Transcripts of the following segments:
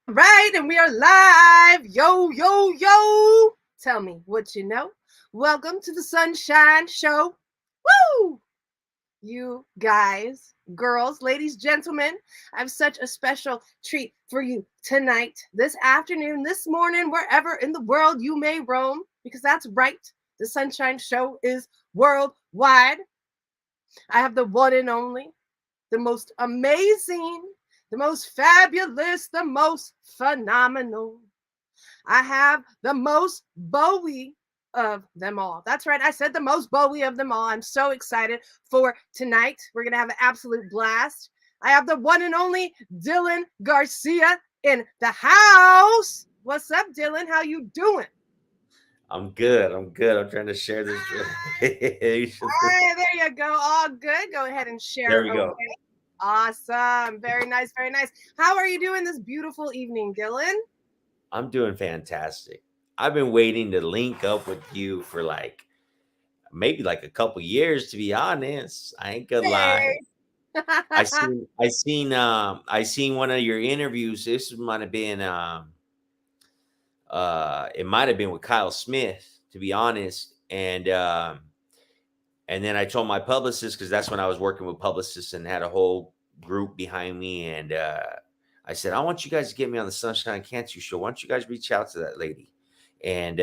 Right, and we are live. Yo, yo, yo. Tell me what you know. Welcome to the Sunshine Show. Woo! You guys, girls, ladies, gentlemen, I have such a special treat for you tonight, this afternoon, this morning, wherever in the world you may roam, because that's right. The Sunshine Show is worldwide. I have the one and only, the most amazing, the most fabulous, the most phenomenal. I have the most Bowie of them all. That's right. I said the most Bowie of them all. I'm so excited for tonight. We're going to have an absolute blast. I have the one and only Dylan Garcia in the house. What's up, Dylan? How you doing? I'm good. I'm good. I'm trying to share this. All right, there you go. All good. Go ahead and There share we away. go. Awesome. Very nice. Very nice. How are you doing this beautiful evening, Dylan? I'm doing fantastic. I've been waiting to link up with you for like maybe like a couple years, to be honest. I ain't gonna lie. Hey. I seen one of your interviews. This might have been it might have been with Kyle Smith, to be honest. And then I told my publicist, because that's when I was working with publicists and had a whole group behind me. And I said, I want you guys to get me on the Sunshine Cancer Show. Why don't you guys reach out to that lady? And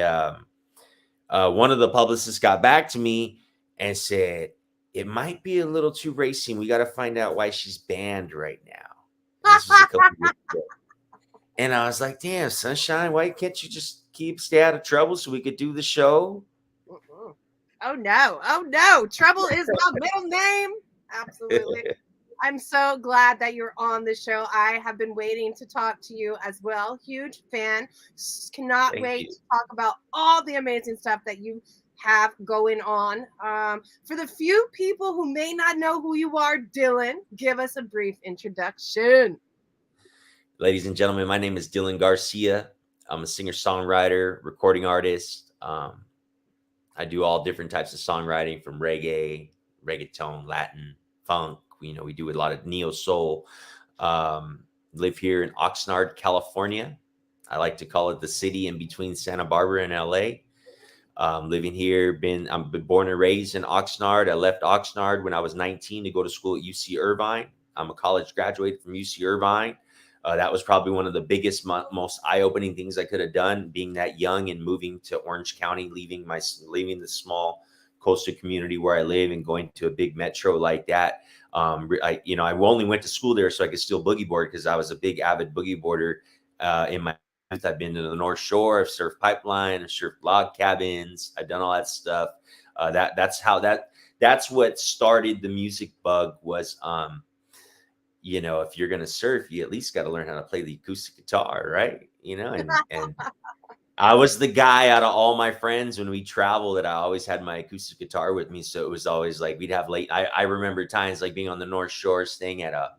one of the publicists got back to me and said, it might be a little too racy. We got to find out why she's banned right now. And this was a couple years ago. And I was like, damn, Sunshine, why can't you just stay out of trouble so we could do the show? Mm-mm. Oh no. Oh no. Trouble is my middle name. Absolutely. I'm so glad that you're on the show. I have been waiting to talk to you as well. Huge fan. Cannot Thank wait you. to talk about all the amazing stuff that you have going on. For the few people who may not know who you are, Dylan, give us a brief introduction. Ladies and gentlemen, my name is Dylan Garcia. I'm a singer songwriter, recording artist. I do all different types of songwriting from reggae, reggaeton, Latin, funk. We do a lot of neo soul. Live here in Oxnard, California. I like to call it the city in between Santa Barbara and LA. Living here, I'm been born and raised in Oxnard. I left Oxnard when I was 19 to go to school at UC Irvine. I'm a college graduate from UC Irvine. That was probably one of the biggest, most eye-opening things I could have done, being that young and moving to Orange County, leaving the small coastal community where I live and going to a big metro like that. I only went to school there so I could still boogie board because I was a big avid boogie boarder in my youth. I've been to the North Shore. I've surfed pipeline. I've surfed log cabins. I've done all that stuff. That's what started the music bug. Was if you're gonna surf, you at least got to learn how to play the acoustic guitar, right? And I was the guy out of all my friends when we traveled that I always had my acoustic guitar with me. So it was always like we'd have late. I remember times like being on the North Shore, staying at a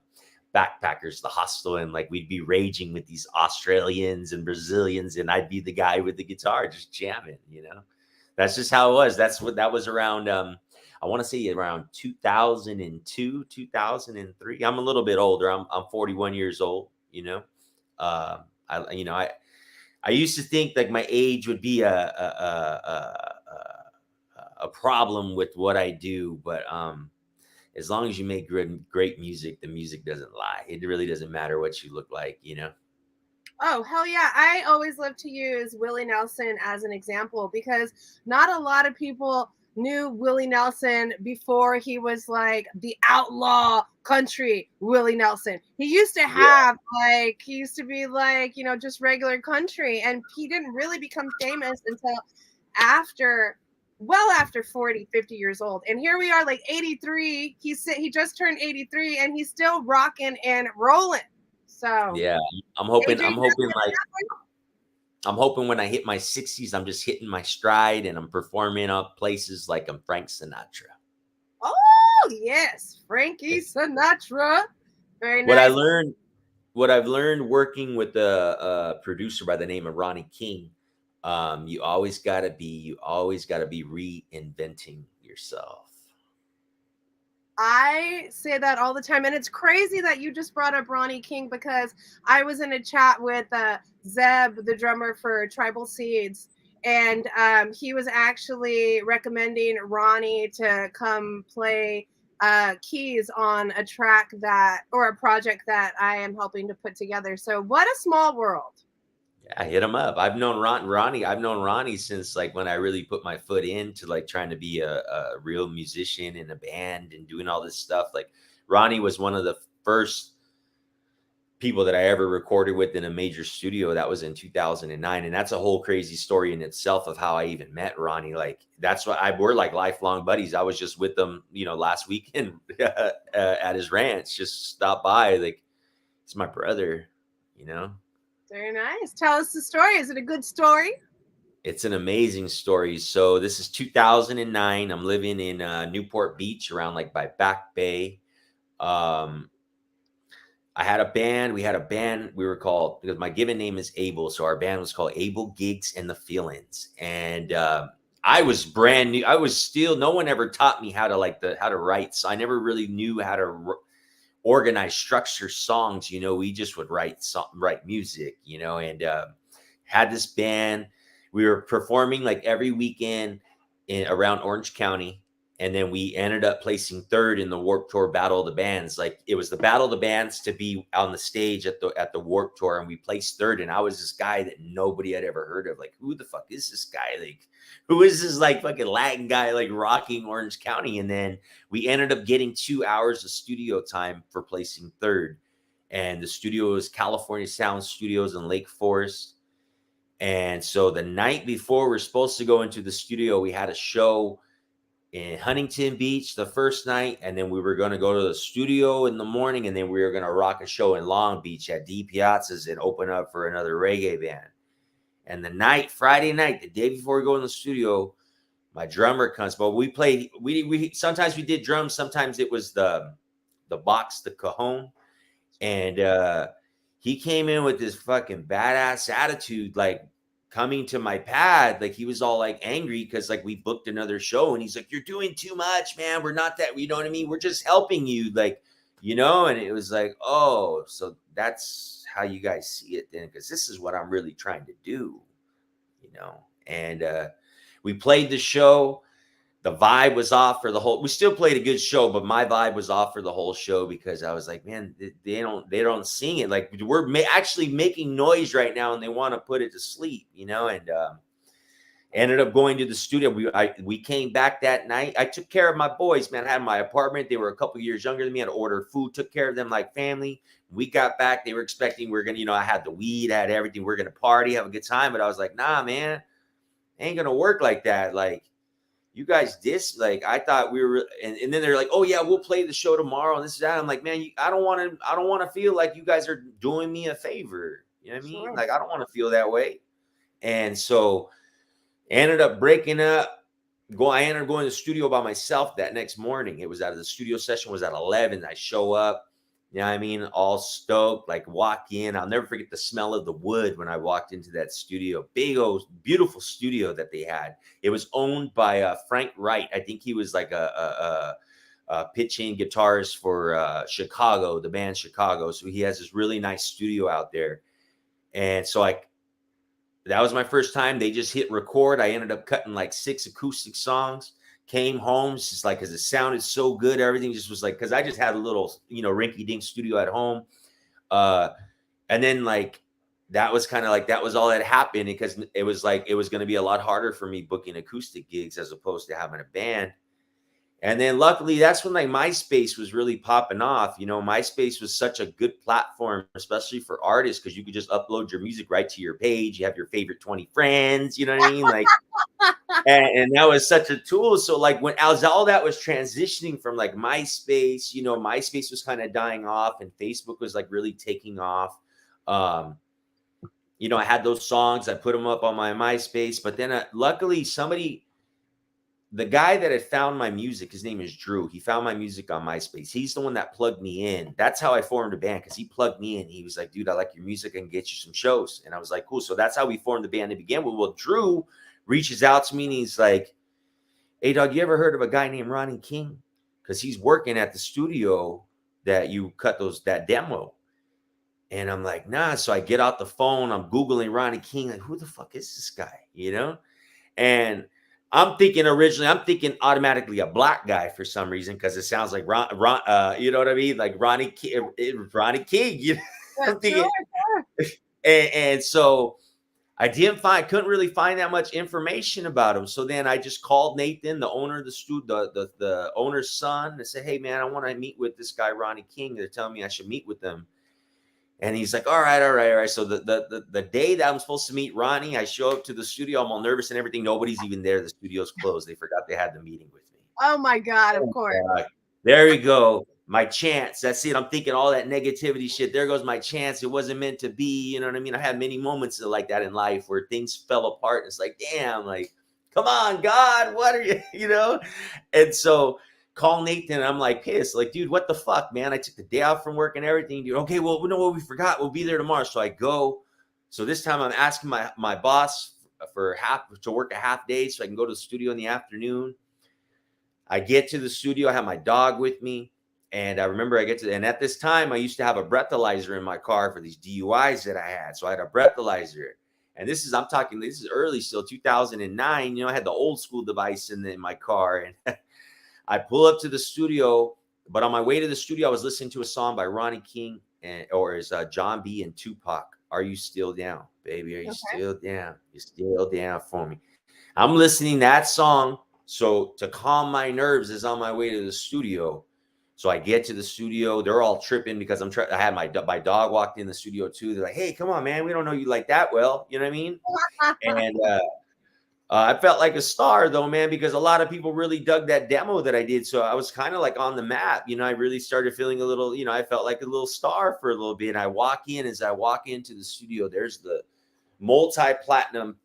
backpackers, the hostel, and like we'd be raging with these Australians and Brazilians, and I'd be the guy with the guitar just jamming. That's just how it was. That was around I want to say around 2002, 2003. I'm a little bit older. I'm 41 years old, I used to think like my age would be a problem with what I do, but as long as you make great music, the music doesn't lie. It really doesn't matter what you look like. Oh, hell yeah. I always love to use Willie Nelson as an example because not a lot of people knew Willie Nelson before he was like the outlaw country Willie Nelson. He used to Yeah. have like, he used to be like, just regular country. And he didn't really become famous until after, well, after 40, 50 years old. And here we are, like 83. He just turned 83 and he's still rocking and rolling. So, Yeah. I'm hoping AJ, I'm hoping like I'm hoping when I hit my 60s, I'm just hitting my stride and I'm performing up places like I'm Frank Sinatra. oh yes, Frankie Sinatra. Very What I nice. learned what I've learned working with a producer by the name of Ronnie King, you always gotta be reinventing yourself. I say that all the time, and it's crazy that you just brought up Ronnie King because I was in a chat with Zeb, the drummer for Tribal Seeds, and he was actually recommending Ronnie to come play keys on a track that or a project that I am helping to put together. So what a small world. I hit him up. I've known Ronnie. I've known Ronnie since like when I really put my foot into like trying to be a real musician in a band and doing all this stuff. Like Ronnie was one of the first people that I ever recorded with in a major studio. That was in 2009, and that's a whole crazy story in itself of how I even met Ronnie. Like that's what we're like lifelong buddies. I was just with them, last weekend at his ranch. Just stopped by. Like he's my brother. You know. Very nice. Tell us the story. Is it a good story? It's an amazing story. So this is 2009. I'm living in Newport Beach, around like by Back Bay. Um, I had a band. We had a band. We were called, because my given name is Abel, so our band was called Abel Gigs and the Feelings. And I was brand new. I was still. No one ever taught me how to write. So I never really knew how to organize, structure songs. We just would write music. And had this band. We were performing like every weekend around Orange County. And then we ended up placing third in the Warped Tour Battle of the Bands. Like it was the Battle of the Bands to be on the stage at the Warped Tour, and we placed third. And I was this guy that nobody had ever heard of. Like, who the fuck is this guy? Like, who is this like fucking Latin guy like rocking Orange County? And then we ended up getting 2 hours of studio time for placing third. And the studio was California Sound Studios in Lake Forest. And so the night before we're supposed to go into the studio, we had a show in Huntington Beach the first night, and then we were going to go to the studio in the morning, and then we were going to rock a show in Long Beach at D Piazzas and open up for another reggae band. And Friday night, the day before we go in the studio, my drummer comes. But we played. We sometimes we did drums, sometimes it was the box, the cajon, and he came in with this fucking badass attitude, like coming to my pad, like he was all like angry because like we booked another show, and he's like, "You're doing too much, man. We're not that, you know what I mean? We're just helping you, like, And it was like, oh, so that's how you guys see it then, because this is what I'm really trying to do. And we played the show. The vibe was off for the whole. We still played a good show, but my vibe was off for the whole show because I was like, man, they don't sing it. Like we're actually making noise right now, and they want to put it to sleep, And ended up going to the studio. We came back that night. I took care of my boys, man. I had my apartment. They were a couple years younger than me. I had to order food. Took care of them like family. We got back. They were expecting we're gonna, I had the weed, I had everything. We're gonna party, have a good time. But I was like, nah, man, ain't gonna work like that. Like, you guys like, I thought we were, and then they're like, oh yeah, we'll play the show tomorrow and this is that. I'm like, man, I don't want to feel like you guys are doing me a favor. You know what I mean? Sure. Like, I don't want to feel that way. And so ended up breaking up. I ended up going to the studio by myself that next morning. It was the studio session was at 11. I show up, you know what I mean? All stoked, like walk in. I'll never forget the smell of the wood when I walked into that studio. Big old, beautiful studio that they had. It was owned by Frank Wright. I think he was like a pitching guitarist for Chicago, the band Chicago. So he has this really nice studio out there. And so that was my first time. They just hit record. I ended up cutting like 6 acoustic songs. Came home, just like, because it sounded so good. Everything just was like, because I just had a little, rinky-dink studio at home. And then like, that was kind of like, that was all that happened, because it was like, it was going to be a lot harder for me booking acoustic gigs as opposed to having a band. And then luckily, that's when like MySpace was really popping off. MySpace was such a good platform, especially for artists, because you could just upload your music right to your page. You have your favorite 20 friends, you know what I mean? Like, and that was such a tool. So like when as all that was transitioning from like MySpace, MySpace was kind of dying off, and Facebook was like really taking off. I had those songs. I put them up on my MySpace, but then luckily the guy that had found my music, his name is Drew. He found my music on MySpace. He's the one that plugged me in. That's how I formed a band, because he plugged me in. He was like, dude, I like your music. I can get you some shows. And I was like, cool. So that's how we formed the band to begin with. Well, Drew reaches out to me, and he's like, hey, dog, you ever heard of a guy named Ronnie King? because he's working at the studio that you cut that demo. And I'm like, nah. So I get out the phone, I'm Googling Ronnie King, like, who the fuck is this guy? You know? And I'm thinking automatically a black guy for some reason, because it sounds like you know what I mean? Like Ronnie King, you know? Yeah, I'm sure, thinking, sure. and so couldn't really find that much information about him. So then I just called Nathan, the owner of the studio, the owner's son, and said, hey man, I want to meet with this guy, Ronnie King. They're telling me I should meet with them. And he's like, all right, all right, all right. So the day that I'm supposed to meet Ronnie, I show up to the studio. I'm all nervous and everything. Nobody's even there. The studio's closed. They forgot they had the meeting with me. Oh my God, of Oh, course. God. There we go. My chance. That's it. I'm thinking all that negativity shit. There goes my chance. It wasn't meant to be. You know what I mean? I had many moments like that in life where things fell apart. It's like, damn, like, come on, God, what are you, you know? And so call Nathan, and I'm like pissed. Like, dude, what the fuck, man? I took the day off from work and everything, dude. Okay, well, we know what we forgot. We'll be there tomorrow. So I go. So this time I'm asking my boss to work a half day so I can go to the studio in the afternoon. I get to the studio. I have my dog with me. And I remember and at this time, I used to have a breathalyzer in my car for these DUIs that I had. So I had a breathalyzer. And this is early still, 2009. You know, I had the old school device in my car. And I pull up to the studio. But on my way to the studio, I was listening to a song by Ronnie King or John B. and Tupac. Are you still down, baby? Are you still down? You still down for me? I'm listening that song. So to calm my nerves is on my way to the studio. So I get to the studio. They're all tripping because I had my dog walked in the studio too. They're like, hey, come on, man. We don't know you like that well. You know what I mean? And I felt like a star though, man, because a lot of people really dug that demo that I did. So I was kind of like on the map. You know, I really started feeling a little, you know, I felt like a little star for a little bit. And as I walk into the studio, there's the multi-platinum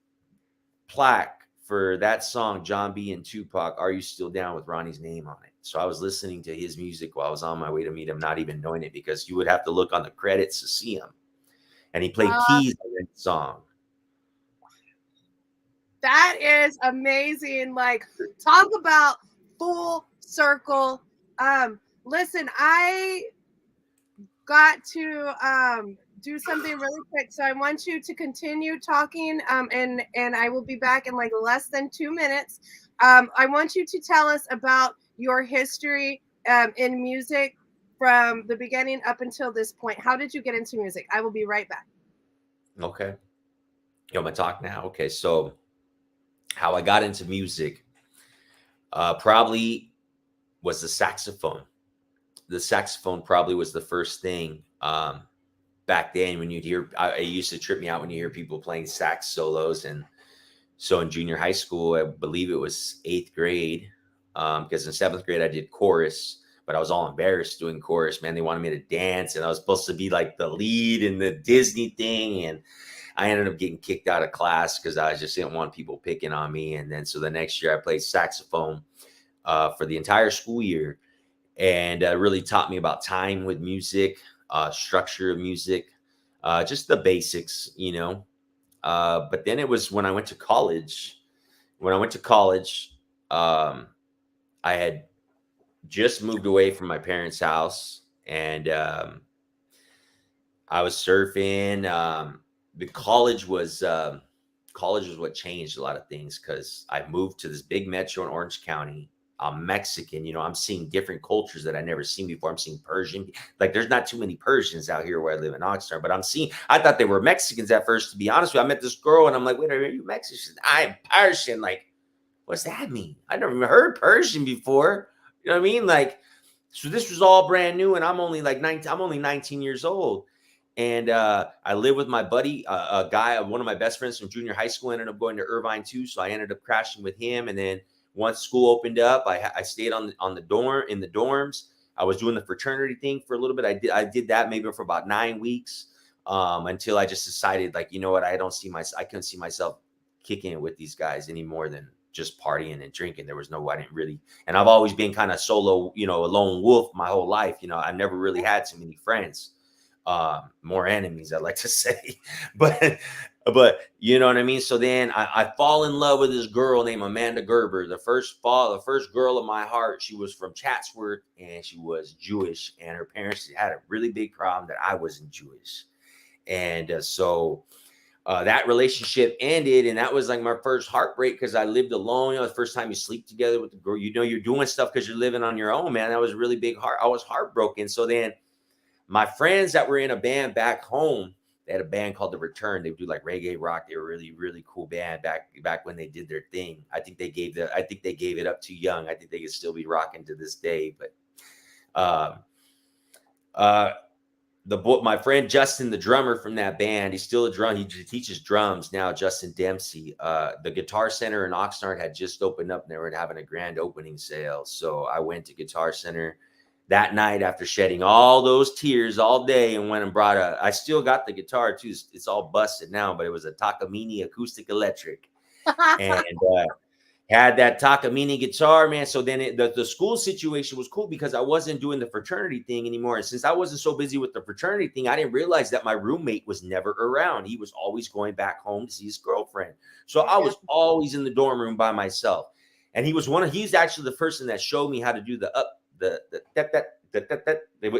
plaque for that song, John B. and Tupac, Are You Still Down, with Ronnie's name on it. So I was listening to his music while I was on my way to meet him, not even knowing it, because you would have to look on the credits to see him. And he played keys on that song. That is amazing. Like, talk about full circle. Listen, I got to do something really quick. So I want you to continue talking, and I will be back in like less than 2 minutes. I want you to tell us about your history in music from the beginning up until this point. How did you get into music? I will be right back. Okay. You want me to talk now? Okay. So how I got into music probably was the saxophone. The saxophone probably was the first thing back then when you'd hear. It used to trip me out when you hear people playing sax solos. And so in junior high school, I believe it was 8th grade, because in 7th grade I did chorus, but I was all embarrassed doing chorus. Man, they wanted me to dance, and I was supposed to be like the lead in the Disney thing, and I ended up getting kicked out of class because I just didn't want people picking on me. And then so the next year I played saxophone for the entire school year, and really taught me about time with music, structure of music, just the basics, you know. But then it was when I went to college. I had just moved away from my parents' house, and I was surfing. The college was what changed a lot of things, because I moved to this big metro in Orange County. I'm Mexican, you know, I'm seeing different cultures that I never seen before. I'm seeing Persian. Like, there's not too many Persians out here where I live in Oxnard, but I thought they were Mexicans at first, to be honest with you. I met this girl and I'm like, wait, are you Mexican? She said, I'm Persian. Like, what's that mean? I never even heard Persian before. You know what I mean? Like, so this was all brand new, and I'm only 19 years old. And I live with my buddy, a guy, one of my best friends from junior high school, ended up going to Irvine too. So I ended up crashing with him. And then once school opened up, I stayed in the dorms. I was doing the fraternity thing for a little bit. I did that maybe for about 9 weeks, until I just decided, like, you know what, I couldn't see myself kicking it with these guys any more than just partying and drinking. I didn't really, and I've always been kind of solo, you know, a lone wolf my whole life. You know, I never really had too many friends, more enemies, I like to say. But But you know what I mean. So then I fall in love with this girl named Amanda Gerber. The first girl of my heart. She was from Chatsworth, and she was Jewish, and her parents had a really big problem that I wasn't Jewish, and that relationship ended, and that was like my first heartbreak because I lived alone. You know, the first time you sleep together with the girl, you know, you're doing stuff because you're living on your own, man. That was a really big heart. I was heartbroken. So then my friends that were in a band back home, they had a band called The Return. They would do like reggae rock. They were really, really cool band back when they did their thing. I think they gave it up too young. I think they could still be rocking to this day. But uh, uh, my friend Justin, the drummer from that band, he's still a drum. He teaches drums now. Justin Dempsey. The Guitar Center in Oxnard had just opened up, and they were having a grand opening sale. So I went to Guitar Center that night after shedding all those tears all day, and went and brought I still got the guitar too. It's all busted now, but it was a Takamine acoustic electric, and had that Takamine guitar, man. So then the school situation was cool because I wasn't doing the fraternity thing anymore. And since I wasn't so busy with the fraternity thing, I didn't realize that my roommate was never around. He was always going back home to see his girlfriend. So I was always in the dorm room by myself. And he's actually the person that showed me how to do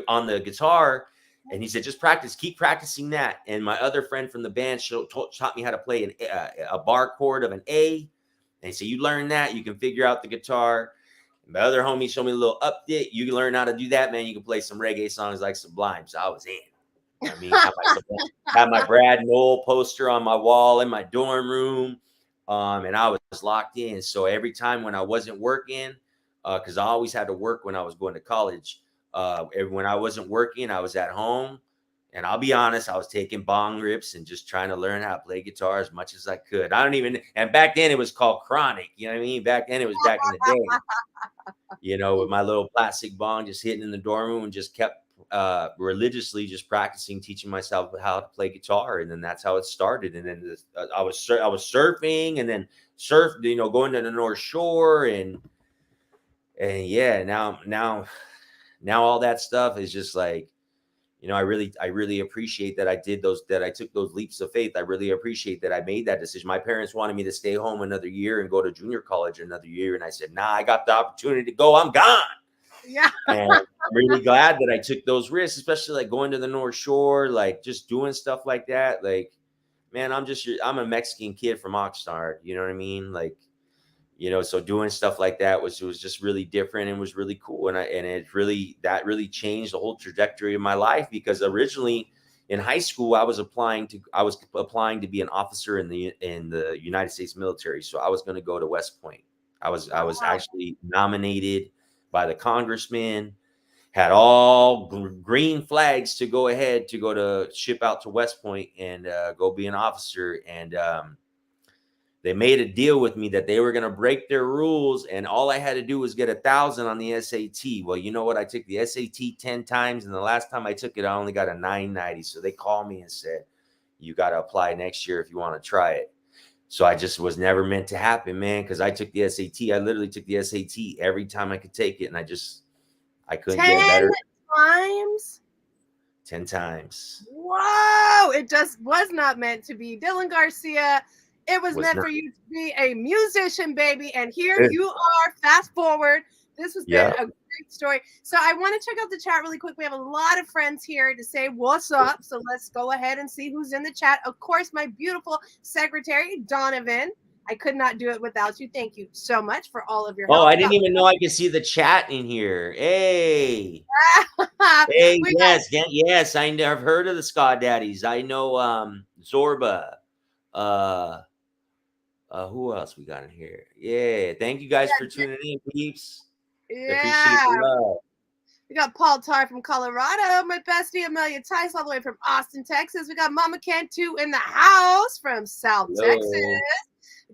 on the guitar. And he said, just practice, keep practicing that. And my other friend from the band taught me how to play a bar chord of an A. And so you learn that, you can figure out the guitar. My other homie showed me a little update. You can learn how to do that, man. You can play some reggae songs like Sublime. So I was in. I mean, had my Brad Knoll poster on my wall in my dorm room, and I was locked in. So every time when I wasn't working, because I always had to work when I was going to college. When I wasn't working, I was at home. And I'll be honest, I was taking bong rips and just trying to learn how to play guitar as much as I could. And back then it was called chronic. You know what I mean? Back then it was back in the day, you know, with my little plastic bong just hitting in the dorm room and just kept religiously just practicing, teaching myself how to play guitar. And then that's how it started. And then I was surfing and then going to the North Shore and yeah, now all that stuff is just like, you know, I really appreciate that I took those leaps of faith. I really appreciate that I made that decision. My parents wanted me to stay home another year and go to junior college another year. And I said, nah, I got the opportunity to go. I'm gone. Yeah. And I'm really glad that I took those risks, especially like going to the North Shore, like just doing stuff like that. Like, man, I'm a Mexican kid from Oxnard. You know what I mean? Like, you know, so doing stuff like that was just really different and was really cool. And that really changed the whole trajectory of my life, because originally in high school, I was applying to be an officer in the United States military. So I was going to go to West Point. I was actually nominated by the congressman, had all green flags to go ahead to ship out to West Point and go be an officer. And, they made a deal with me that they were going to break their rules, and all I had to do was get 1,000 on the SAT. Well, you know what? I took the SAT 10 times, and the last time I took it, I only got a 990. So they called me and said, you got to apply next year if you want to try it. So I just was never meant to happen, man, because I took the SAT. I literally took the SAT every time I could take it, and I couldn't get better. 10 times? 10 times. Whoa! It just was not meant to be. Dylan Garcia, it was meant for you to be a musician, baby. And here you are. Fast forward. This has been a great story. So I want to check out the chat really quick. We have a lot of friends here to say what's up. So let's go ahead and see who's in the chat. Of course, my beautiful secretary, Donovan. I could not do it without you. Thank you so much for all of your help. Oh, I didn't even know I could see the chat in here. Hey. Hey, yes. I've heard of the Ska Daddies. I know Zorba. Who else we got in here? Yeah, thank you guys for tuning in, peeps. Yeah. Appreciate the love. We got Paul Tar from Colorado, my bestie Amelia Tice all the way from Austin, Texas. We got Mama Cantu in the house from South Texas.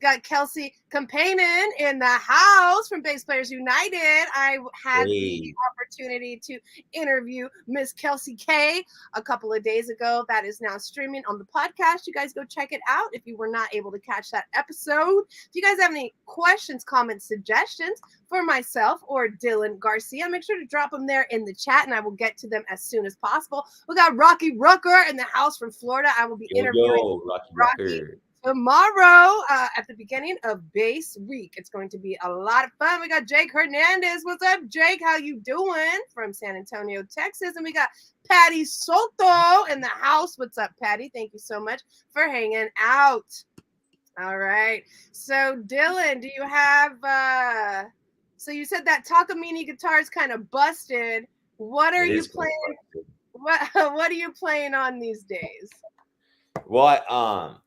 Got Kelsey Campaignan in the house from Bass Players United. I had the Hey, opportunity to interview Miss Kelsey K a couple of days ago. That is now streaming on the podcast. You guys go check it out if you were not able to catch that episode. If you guys have any questions, comments, suggestions for myself or Dylan Garcia, make sure to drop them there in the chat and I will get to them as soon as possible. We got Rocky Rucker in the house from Florida. I will be interviewing Rocky Rocky Rucker. tomorrow at the beginning of Bass Week. It's going to be a lot of fun. We got Jake Hernandez. What's up, Jake? How you doing? From San Antonio, Texas. And we got Patty Soto in the house. What's up, Patty? Thank you so much for hanging out. All right. So, Dylan, do you have so you said that Takamine guitar is kind of busted. What are It you is playing? What are you playing on these days? well.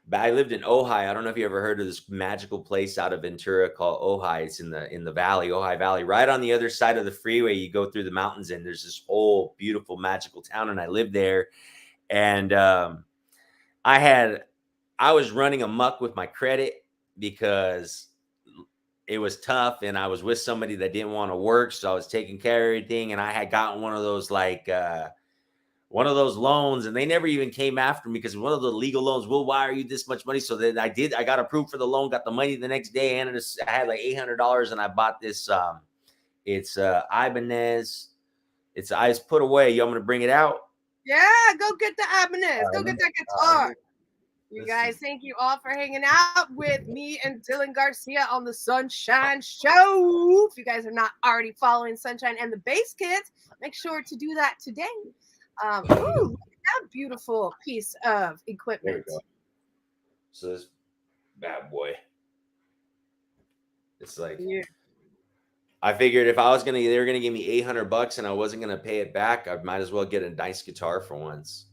But I lived in Ojai. I don't know if you ever heard of this magical place out of Ventura called Ojai. It's in the valley, Ojai Valley, right on the other side of the freeway. You go through the mountains, and there's this whole beautiful magical town. And I lived there, and I was running amok with my credit because it was tough, and I was with somebody that didn't want to work, so I was taking care of everything, and I had gotten one of those loans, and they never even came after me because one of the legal loans will wire you this much money. So then I got approved for the loan, got the money the next day, and I had like $800, and I bought this. It's Ibanez. I just put away. You want me to bring it out? Yeah, go get the Ibanez. Go get that guitar. You guys, thank you all for hanging out with me and Dylan Garcia on the Sunshine Show. If you guys are not already following Sunshine and the Bass Kids, make sure to do that today. Ooh, look at that beautiful piece of equipment. There we go. So this bad boy. It's like, Yeah. I figured if they were gonna give me $800 and I wasn't gonna pay it back, I might as well get a nice guitar for once.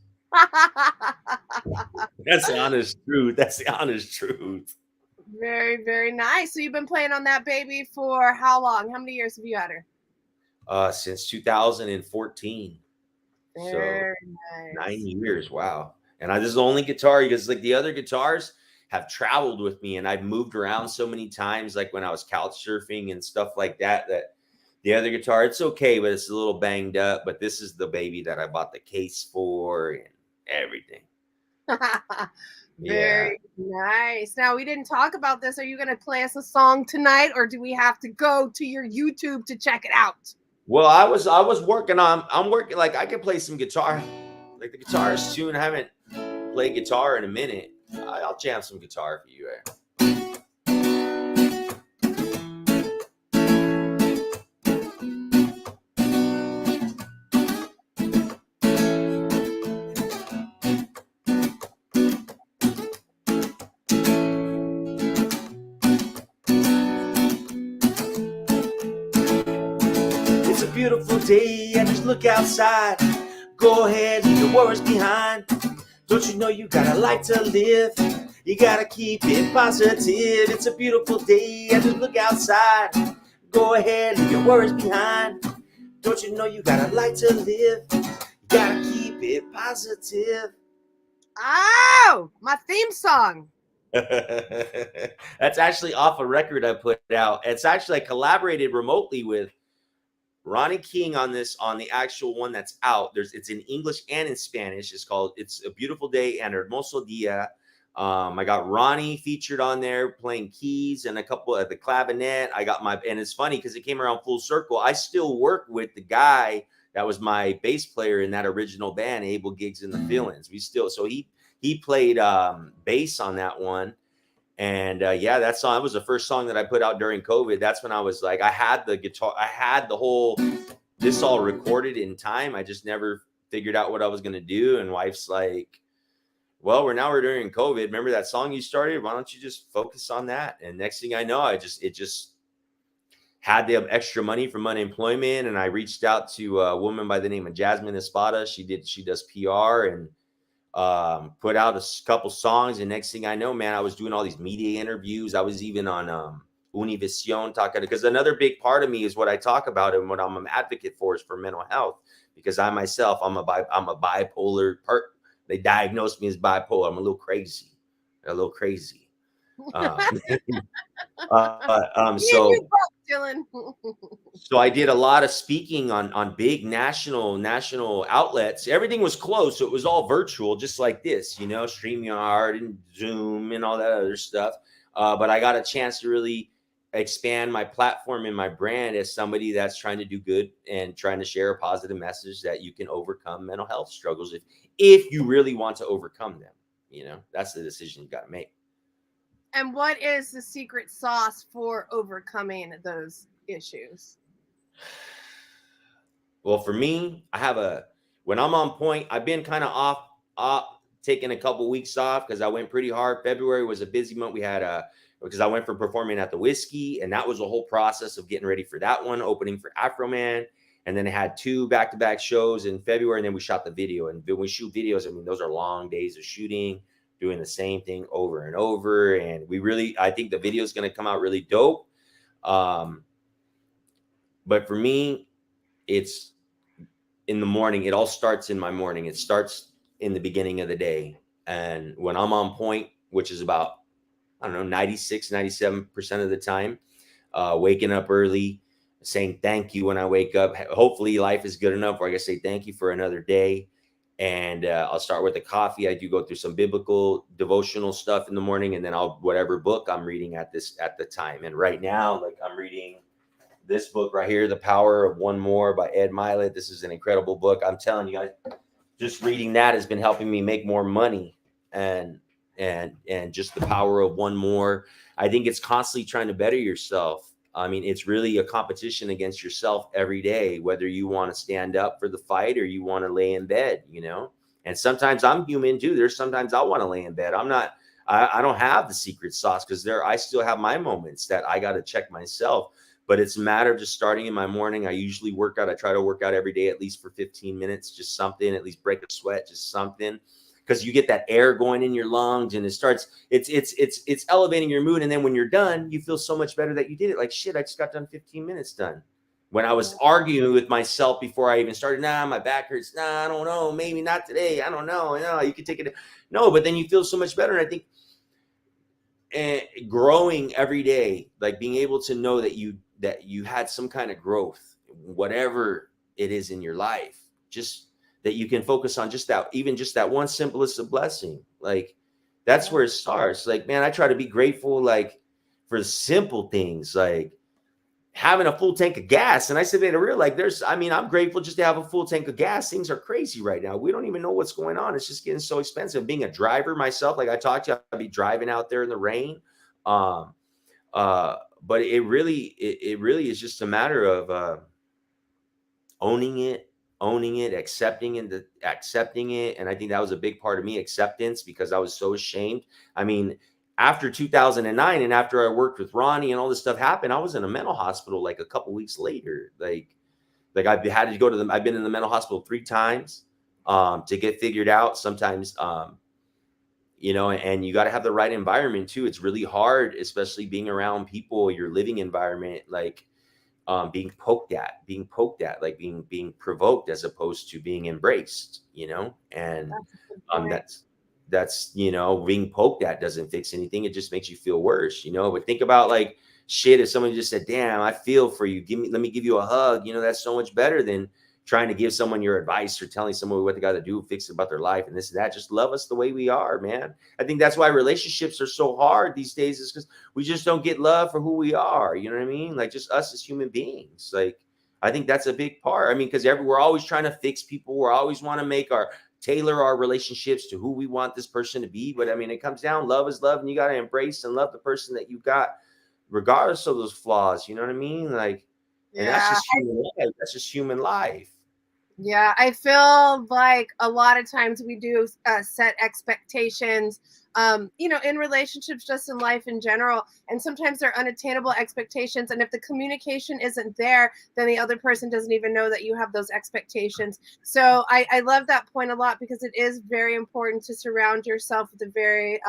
That's the honest truth. That's the honest truth. Very, very nice. So you've been playing on that baby for how long? How many years have you had her? Since 2014. Very So nice. 9 years. Wow. And this is the only guitar because like the other guitars have traveled with me and I've moved around so many times, like when I was couch surfing and stuff like that, that the other guitar, it's okay, but it's a little banged up. But this is the baby that I bought the case for and everything. Very nice. Now, we didn't talk about this. Are you going to play us a song tonight, or do we have to go to your YouTube to check it out? Well, I was working on. I'm working like I can play some guitar. Like the guitar is tuned. I haven't played guitar in a minute. I'll jam some guitar for you. It's a beautiful day. I just look outside. Go ahead, leave your worries behind. Don't you know you got a life to live? You gotta keep it positive. It's a beautiful day. I just look outside. Go ahead, leave your worries behind. Don't you know you got a life to live? You gotta keep it positive. Oh, my theme song. That's actually off a record I put out. It's actually I collaborated remotely with Ronnie King on the actual one that's out. It's in English and in Spanish. It's a Beautiful Day and Hermoso Dia. I got Ronnie featured on there playing keys and a couple at the clavinet. And it's funny because it came around full circle. I still work with the guy that was my bass player in that original band, Abel Gigs and the Feelings. So he played bass on that one. And that song, it was the first song that I put out during COVID. That's when I was like, I had the guitar, I had this all recorded in time. I just never figured out what I was going to do. And wife's like, well, we're during COVID. Remember that song you started? Why don't you just focus on that? And next thing I know, it just had the extra money from unemployment. And I reached out to a woman by the name of Jasmine Espada. She does PR and put out a couple songs, and next thing I know, man, I was doing all these media interviews. I was even on Univision talking, because another big part of me is what I talk about and what I'm an advocate for is for mental health, because I myself, I'm a bipolar part. They diagnosed me as bipolar. I'm a little crazy. a little crazy. Um, Me and you so both, Dylan. so I did a lot of speaking on big national outlets. Everything was closed, so it was all virtual, just like this, StreamYard and Zoom and all that other stuff. But I got a chance to really expand my platform and my brand as somebody that's trying to do good and trying to share a positive message that you can overcome mental health struggles if you really want to overcome them. That's the decision you got to make. And what is the secret sauce for overcoming those issues? Well, for me, when I'm on point, I've been kind of off, taking a couple weeks off because I went pretty hard. February was a busy month. Because I went from performing at the Whiskey, and that was a whole process of getting ready for that one, opening for Afro Man. And then I had 2 back-to-back shows in February, and then we shot the video. And when we shoot videos, I mean, those are long days of shooting, doing the same thing over and over. And I think the video is going to come out really dope. But for me, it's in the morning. It all starts in my morning. It starts in the beginning of the day. And when I'm on point, which is about, I don't know, 96, 97% of the time, waking up early, saying thank you when I wake up. Hopefully life is good enough where I can say thank you for another day. And I'll start with a coffee. I do go through some biblical devotional stuff in the morning, and then whatever book I'm reading at the time. And right now, like, I'm reading this book right here, The Power of One More by Ed Milet. This is an incredible book. I'm telling you guys, just reading that has been helping me make more money, and just the power of one more. I think it's constantly trying to better yourself. I mean, it's really a competition against yourself every day, whether you want to stand up for the fight or you want to lay in bed, And sometimes I'm human too. There's sometimes I want to lay in bed. I don't have the secret sauce because I still have my moments that I got to check myself. But it's a matter of just starting in my morning. I usually work out. I try to work out every day, at least for 15 minutes, just something, at least break a sweat, just something. Because you get that air going in your lungs, and it's elevating your mood. And then when you're done, you feel so much better that you did it. Like, shit, I just got done 15 minutes done. When I was arguing with myself before I even started, my back hurts. I don't know. Maybe not today. I don't know. No, you can take it. No, but then you feel so much better. And I think growing every day, like being able to know that you had some kind of growth, whatever it is in your life, just that you can focus on just that one simplest of blessing. Like, that's where it starts. Like, man, I try to be grateful, like, for simple things, like having a full tank of gas. And I said, man, I'm grateful just to have a full tank of gas. Things are crazy right now. We don't even know what's going on. It's just getting so expensive. Being a driver myself, like I talked to you, I'll be driving out there in the rain. But it really is just a matter of owning it, accepting it. And I think that was a big part of me, acceptance, because I was so ashamed. I mean, after 2009 and after I worked with Ronnie and all this stuff happened, I was in a mental hospital like a couple weeks later. Like I've had to go to I've been in the mental hospital 3 times to get figured out. Sometimes, and you got to have the right environment too. It's really hard, especially being around people, your living environment, like being poked at, like being provoked as opposed to being embraced, and that's being poked at doesn't fix anything. It just makes you feel worse, but think about, like, shit, if someone just said, damn, I feel for you, let me give you a hug, that's so much better than trying to give someone your advice or telling someone what they got to do, fix it about their life and this and that. Just love us the way we are, man. I think that's why relationships are so hard these days, is because we just don't get love for who we are. You know what I mean? Like, just us as human beings. Like, I think that's a big part. I mean, because we're always trying to fix people. We're always want to tailor our relationships to who we want this person to be. But I mean, it comes down, love is love, and you got to embrace and love the person that you got, regardless of those flaws. You know what I mean? Like, and that's just human life. That's just human life. Yeah, I feel like a lot of times we do set expectations, in relationships, just in life in general. And sometimes they're unattainable expectations. And if the communication isn't there, then the other person doesn't even know that you have those expectations. So I love that point a lot, because it is very important to surround yourself with a very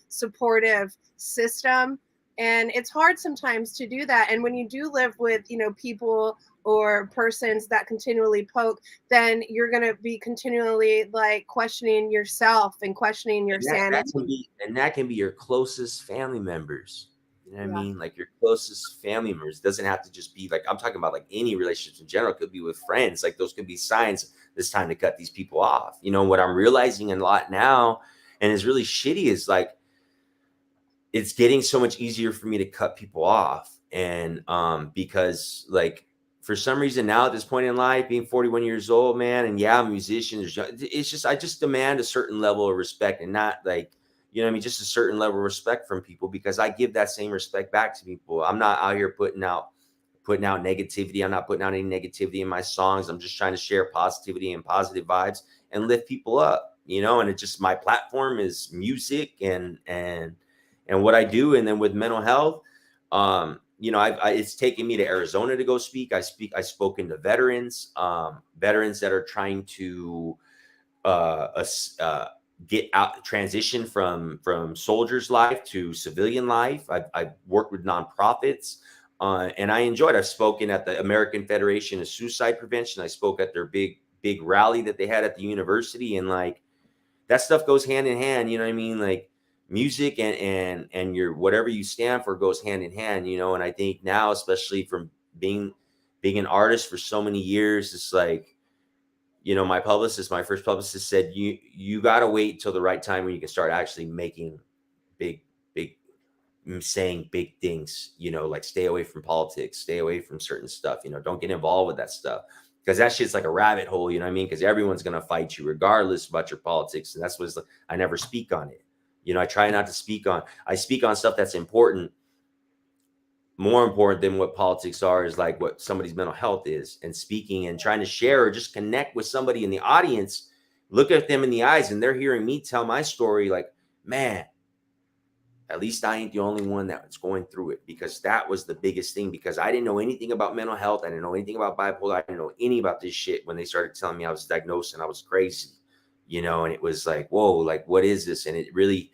supportive system. And it's hard sometimes to do that. And when you do live with, people or persons that continually poke, then you're going to be continually like questioning yourself and questioning your And that can sanity. be your closest family members. You know what I Yeah. mean? Like your closest family members. It doesn't have to just be like I'm talking about like any relationships in general. It could be with friends. Like those could be signs it's time to cut these people off. You know what I'm realizing a lot now, and is really shitty is like it's getting so much easier for me to cut people off. And because like for some reason now at this point in life, being 41 years old, man, and yeah, I'm a musician, it's just I just demand a certain level of respect and not like, you know what I mean, just a certain level of respect from people because I give that same respect back to people. I'm not out here putting out negativity. I'm not putting out any negativity in my songs. I'm just trying to share positivity and positive vibes and lift people up, you know, and it just my platform is music and what I do. And then with mental health, you know, it's taken me to Arizona to go speak. I've spoken to veterans, veterans that are trying to uh, uh, get out, transition from soldiers' life to civilian life. I've worked with nonprofits, and I enjoyed. I've spoken at the American Federation of Suicide Prevention. I spoke at their big rally that they had at the university, and like that stuff goes hand in hand. You know what I mean? Like music and your whatever you stand for goes hand in hand. You know, and I think now, especially from being an artist for so many years, it's like, you know, my first publicist said, you got to wait till the right time when you can start actually making big saying big things, you know, like stay away from politics, stay away from certain stuff, you know, don't get involved with that stuff because that shit's like a rabbit hole, you know what I mean? Because everyone's going to fight you regardless about your politics. And that's what's like, I never speak on it. You know, I try not to I speak on stuff that's important. More important than what politics are is like what somebody's mental health is, and speaking and trying to share or just connect with somebody in the audience, look at them in the eyes and they're hearing me tell my story. Like, man, at least I ain't the only one that's going through it, because that was the biggest thing, because I didn't know anything about mental health. I didn't know anything about bipolar. I didn't know any about this shit when they started telling me I was diagnosed and I was crazy, you know, and it was like, whoa, like, what is this? And it really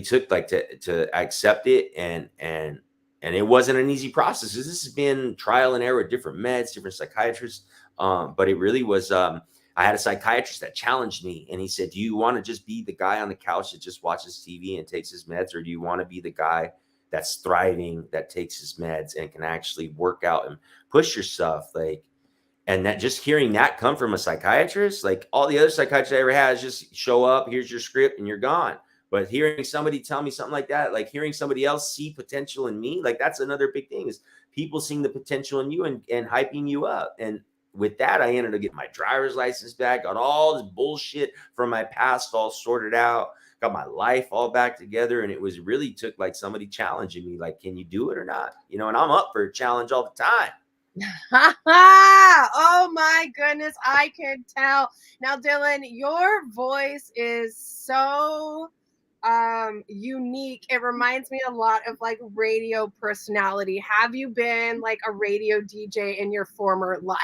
took like to accept it, and it wasn't an easy process. This has been trial and error, different meds, different psychiatrists. But it really was. I had a psychiatrist that challenged me, and he said, "Do you want to just be the guy on the couch that just watches TV and takes his meds, or do you want to be the guy that's thriving, that takes his meds and can actually work out and push yourself?" Like, and that just hearing that come from a psychiatrist, like all the other psychiatrists I ever had, is just show up, here's your script, and you're gone. But hearing somebody tell me something like that, like hearing somebody else see potential in me, like that's another big thing, is people seeing the potential in you and hyping you up. And with that, I ended up getting my driver's license back, got all this bullshit from my past all sorted out, got my life all back together. And it was really took like somebody challenging me, like, can you do it or not? You know, and I'm up for a challenge all the time. Oh my goodness, I can tell. Now, Dylan, your voice is so unique. It reminds me a lot of like radio personality. Have you been like a radio DJ in your former life?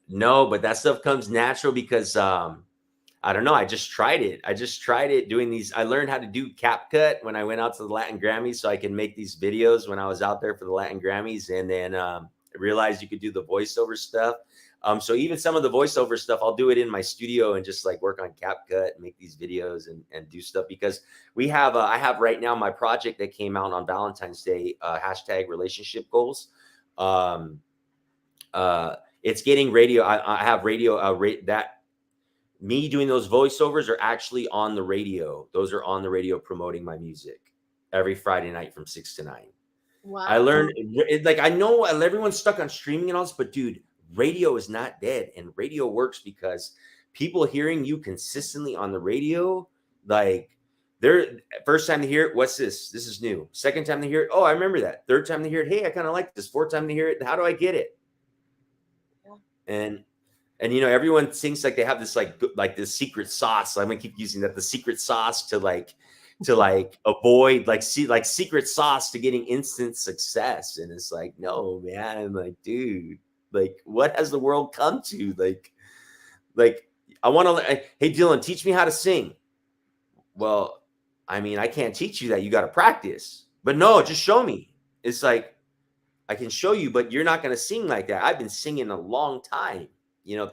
No, but that stuff comes natural because I don't know. I just tried it doing these. I learned how to do CapCut when I went out to the Latin Grammys, so I can make these videos when I was out there for the Latin Grammys. And then I realized you could do the voiceover stuff. So even some of the voiceover stuff, I'll do it in my studio and just like work on CapCut and make these videos and do stuff, because I have right now my project that came out on Valentine's Day, hashtag relationship goals. Um, it's getting radio. I have radio that me doing those voiceovers are actually on the radio. Those are on the radio promoting my music every Friday night from 6 to 9. I Wow. learned like, I know everyone's stuck on streaming and all this, but dude, radio is not dead, and radio works because people hearing you consistently on the radio, like they're first time to hear it, what's this? This is new. Second time to hear it, oh, I remember that. Third time to hear it, hey, I kind of like this. Fourth time to hear it, how do I get it? Yeah. And you know, everyone thinks like they have this like this secret sauce. I'm gonna keep using that, the secret sauce to avoid like secret sauce to getting instant success. And it's like, no, man, I'm like, dude, like what has the world come to? Like I want to, hey Dylan, teach me how to sing. Well, I mean, I can't teach you that. You got to practice. But no, just show me. It's like, I can show you, but you're not going to sing like that. I've been singing a long time.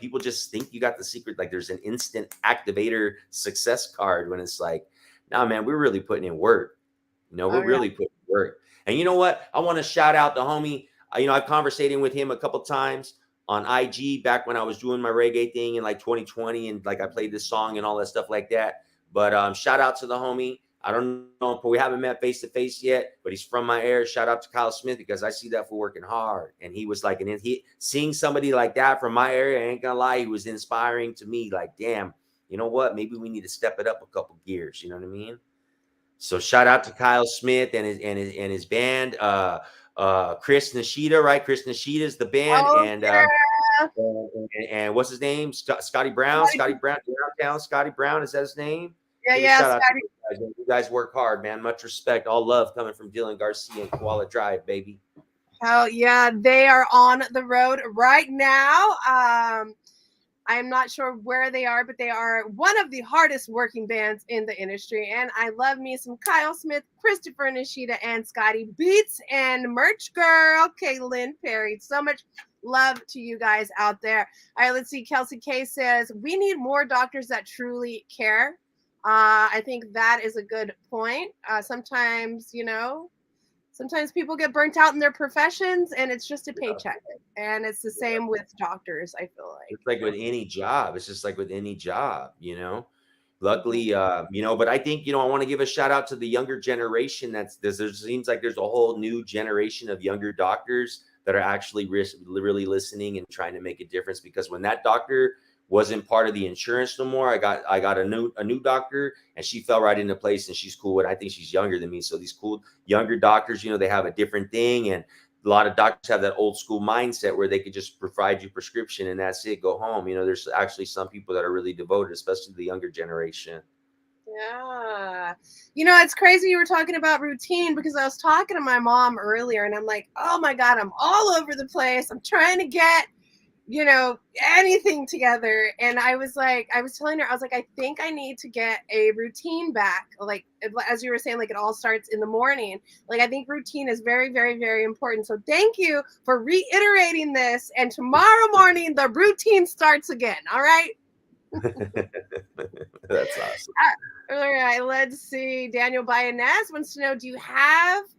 People just think you got the secret. Like there's an instant activator success card when it's like, nah, man, we're really putting in work. Oh We're yeah. really putting in work. And you know what? I want to shout out the homie. I've conversated with him a couple times on IG back when I was doing my reggae thing in like 2020. And like I played this song and all that stuff like that. But shout out to the homie. I don't know, but we haven't met face to face yet. But he's from my area. Shout out to Kyle Smith because I see that for working hard. And he was like, and he seeing somebody like that from my area, I ain't gonna lie, he was inspiring to me. Like, damn, you know what? Maybe we need to step it up a couple gears. You know what I mean? So shout out to Kyle Smith and his band. Chris Nishida, right? Chris Nishida is the band, Oh and yeah. what's his name? Scotty Brown. Scotty Brown, downtown. Scotty Brown, is that his name? Yeah, Give a yeah, shout out to Scotty. you guys. Man. You guys work hard, man. Much respect. All love coming from Dylan Garcia and Koala Drive, baby. Hell yeah, they are on the road right now. I'm not sure where they are, but they are one of the hardest working bands in the industry. And I love me some Kyle Smith, Christopher Nishida, and Scotty Beats and merch girl, Kaylin Perry. So much love to you guys out there. All right, let's see. Kelsey K says, we need more doctors that truly care. I think that is a good point. Sometimes people get burnt out in their professions and it's just a paycheck. And it's the same with doctors, I feel like. It's like with any job. It's just like with any job. Luckily, Mhm. but I think, I want to give a shout out to the younger generation. There seems like there's a whole new generation of younger doctors that are actually really listening and trying to make a difference. Because when that doctor wasn't part of the insurance no more, I got a new doctor, and she fell right into place, and she's cool. And I think she's younger than me. So these cool younger doctors, they have a different thing, and a lot of doctors have that old school mindset where they could just provide you prescription and that's it, go home. There's actually some people that are really devoted, especially the younger generation. Yeah. It's crazy you were talking about routine because I was talking to my mom earlier and I'm like, oh my God, I'm all over the place. I'm trying to get, anything together. And I was telling her, I was like, I think I need to get a routine back. Like, as you were saying, like it all starts in the morning. Like, I think routine is very, very, very important. So thank you for reiterating this. And tomorrow morning, the routine starts again. All right. That's awesome. All right, let's see. Daniel Bayanez wants to know, do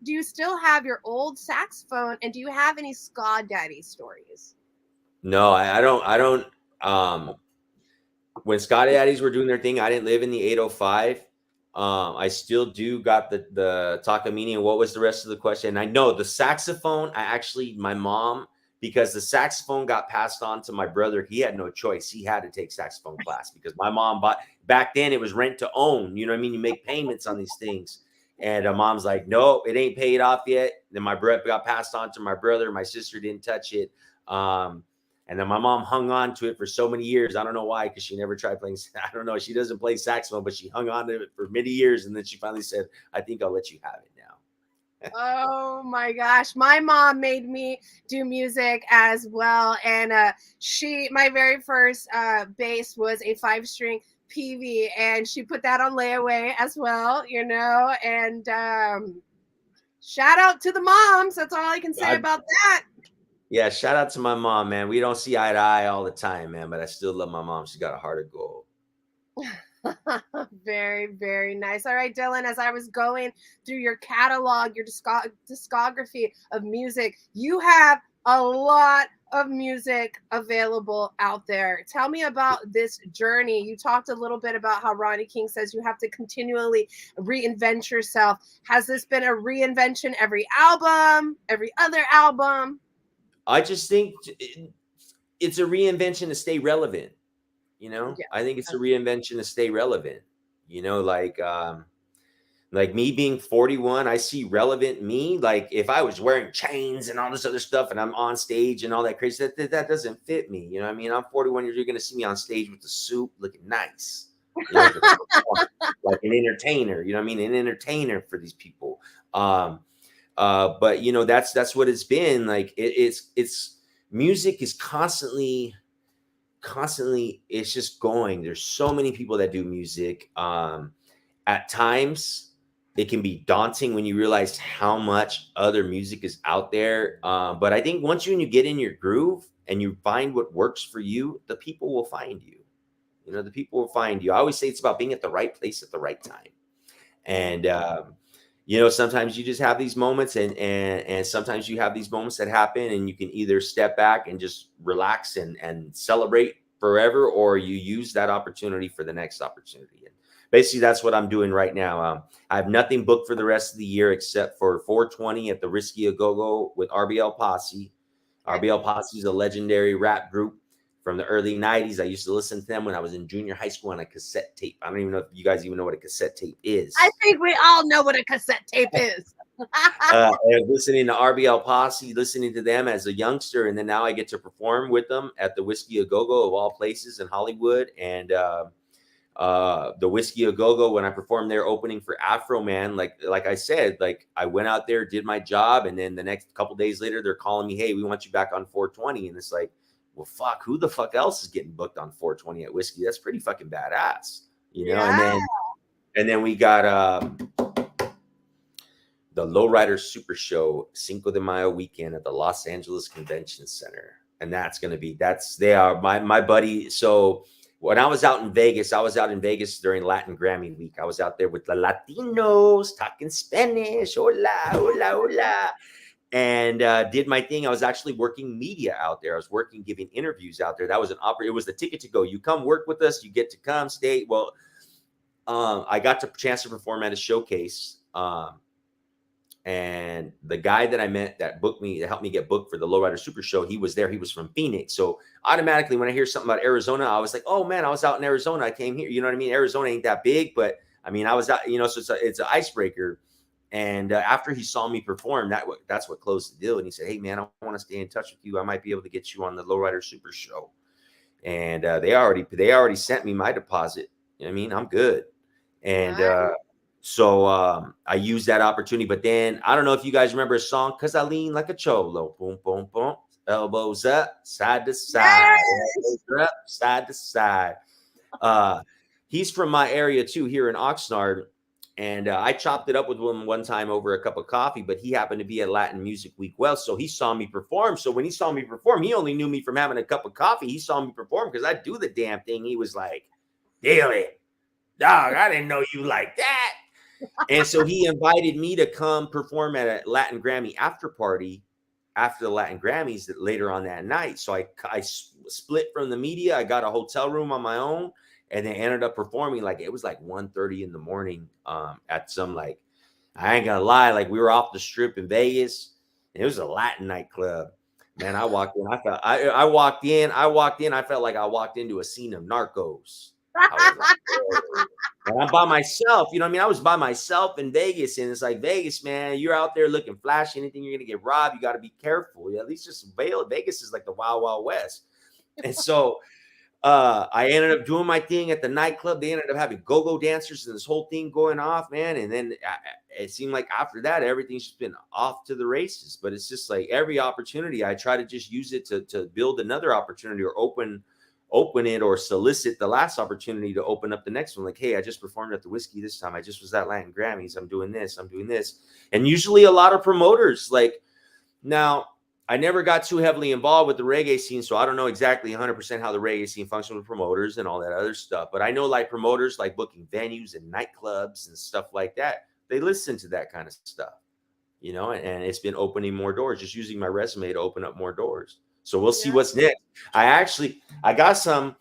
you still have your old saxophone and do you have any ska daddy stories? No, I don't. When Scotty Addies were doing their thing, I didn't live in the 805. I still do got the Takamine. And what was the rest of the question? I know the saxophone. My mom, because the saxophone got passed on to my brother. He had no choice. He had to take saxophone class because my mom bought back then. It was rent to own. You know what I mean? You make payments on these things. And mom's like, no, it ain't paid off yet. Then my brother got passed on to my brother. My sister didn't touch it. And then my mom hung on to it for so many years. I don't know why, because she never tried playing. I don't know. She doesn't play saxophone, but she hung on to it for many years. And then she finally said, I think I'll let you have it now. Oh my gosh. My mom made me do music as well. And my very first bass was a 5-string PV, and she put that on layaway as well, and shout out to the moms. That's all I can say about that. Yeah, shout out to my mom, man. We don't see eye to eye all the time, man, but I still love my mom. She's got a heart of gold. Very, very nice. All right, Dylan, as I was going through your catalog, your discography of music, you have a lot of music available out there. Tell me about this journey. You talked a little bit about how Ronnie King says you have to continually reinvent yourself. Has this been a reinvention every album, every other album? I just think it's a reinvention to stay relevant. Yeah. I think it's a reinvention to stay relevant. Like me being 41, I see relevant me. Like if I was wearing chains and all this other stuff and I'm on stage and all that crazy, that doesn't fit me. You know what I mean? I'm 41 years, you're going to see me on stage with the suit looking nice. Like an entertainer, you know what I mean? An entertainer for these people. But that's what it's been. Like it's music is constantly it's just going. There's so many people that do music. At times it can be daunting when you realize how much other music is out there. But I think once you get in your groove and you find what works for you, the people will find you. You know, the people will find you. I always say it's about being at the right place at the right time. And you know, sometimes you just have these moments, and sometimes you have these moments that happen, and you can either step back and just relax and celebrate forever, or you use that opportunity for the next opportunity. And basically, that's what I'm doing right now. I have nothing booked for the rest of the year except for 420 at the Risky A Go Go with RBL Posse. Okay. RBL Posse is a legendary rap group from the early 90s. I used to listen to them when I was in junior high school on a cassette tape. I don't even know if you guys even know what a cassette tape is. I think we all know what a cassette tape is. And listening to RBL Posse, listening to them as a youngster, and then now I get to perform with them at the Whiskey A Go Go of all places in Hollywood. And the Whiskey A Go Go, when I performed there opening for Afro Man, like I said, like I went out there, did my job, and then the next couple days later, they're calling me, hey, we want you back on 420. And it's like, well, fuck, who the fuck else is getting booked on 420 at Whiskey? That's pretty fucking badass, you know? Yeah. And then we got the Lowrider Super Show Cinco de Mayo weekend at the Los Angeles Convention Center. And they are my buddy. So when I was out in Vegas during Latin Grammy week. I was out there with the Latinos talking Spanish. Hola, hola, hola. And did my thing. I was actually working media out there. I was working, giving interviews out there. That was it was the ticket to go. You come work with us, you get to come stay. Well, I got the chance to perform at a showcase. And the guy that I met that booked me, that helped me get booked for the Lowrider Super Show, he was there. He was from Phoenix. So automatically when I hear something about Arizona, I was like, oh man, I was out in Arizona. I came here. You know what I mean? Arizona ain't that big, but I mean, I was out, you know, so it's an icebreaker. And after he saw me perform, that's what closed the deal. And he said, hey man, I want to stay in touch with you. I might be able to get you on the Lowrider Super Show. And they already sent me my deposit. You know what I mean? I'm good. And so I used that opportunity. But then I don't know if you guys remember a song, Cause I Lean Like a Cholo. Boom, boom, boom. Elbows up, side to side. Elbows up, side to side. He's from my area too, here in Oxnard. And I chopped it up with him one time over a cup of coffee, but he happened to be at Latin Music Week Well. So he saw me perform. So when he saw me perform, he only knew me from having a cup of coffee. He saw me perform because I do the damn thing. He was like, Dylan, dog, I didn't know you like that. And so he invited me to come perform at a Latin Grammy after party after the Latin Grammys later on that night. So I split from the media. I got a hotel room on my own, and then ended up performing. Like it was like 1:30 in the morning at some, like, I ain't gonna lie, like we were off the strip in Vegas, and it was a Latin nightclub. Man, I walked in. I walked in. I felt like I walked into a scene of Narcos. I was like, whoa. And I'm by myself, you know what I mean? I was by myself in Vegas, and it's like, Vegas, man, you're out there looking flashy. Anything you're going to get robbed, you got to be careful. Yeah, at least just Vegas is like the Wild Wild West. And so I ended up doing my thing at the nightclub. They ended up having go-go dancers and this whole thing going off, man. And then it seemed like after that, everything's just been off to the races. But it's just like every opportunity, I try to just use it to build another opportunity, or open it, or solicit the last opportunity to open up the next one. Like, hey, I just performed at the Whiskey this time. I just was at Latin Grammys. I'm doing this. And usually a lot of promoters, like, now I never got too heavily involved with the reggae scene, so I don't know exactly 100% how the reggae scene functions with promoters and all that other stuff. But I know like promoters like booking venues and nightclubs and stuff like that, they listen to that kind of stuff, you know, and it's been opening more doors, just using my resume to open up more doors. So we'll see what's next. I got some.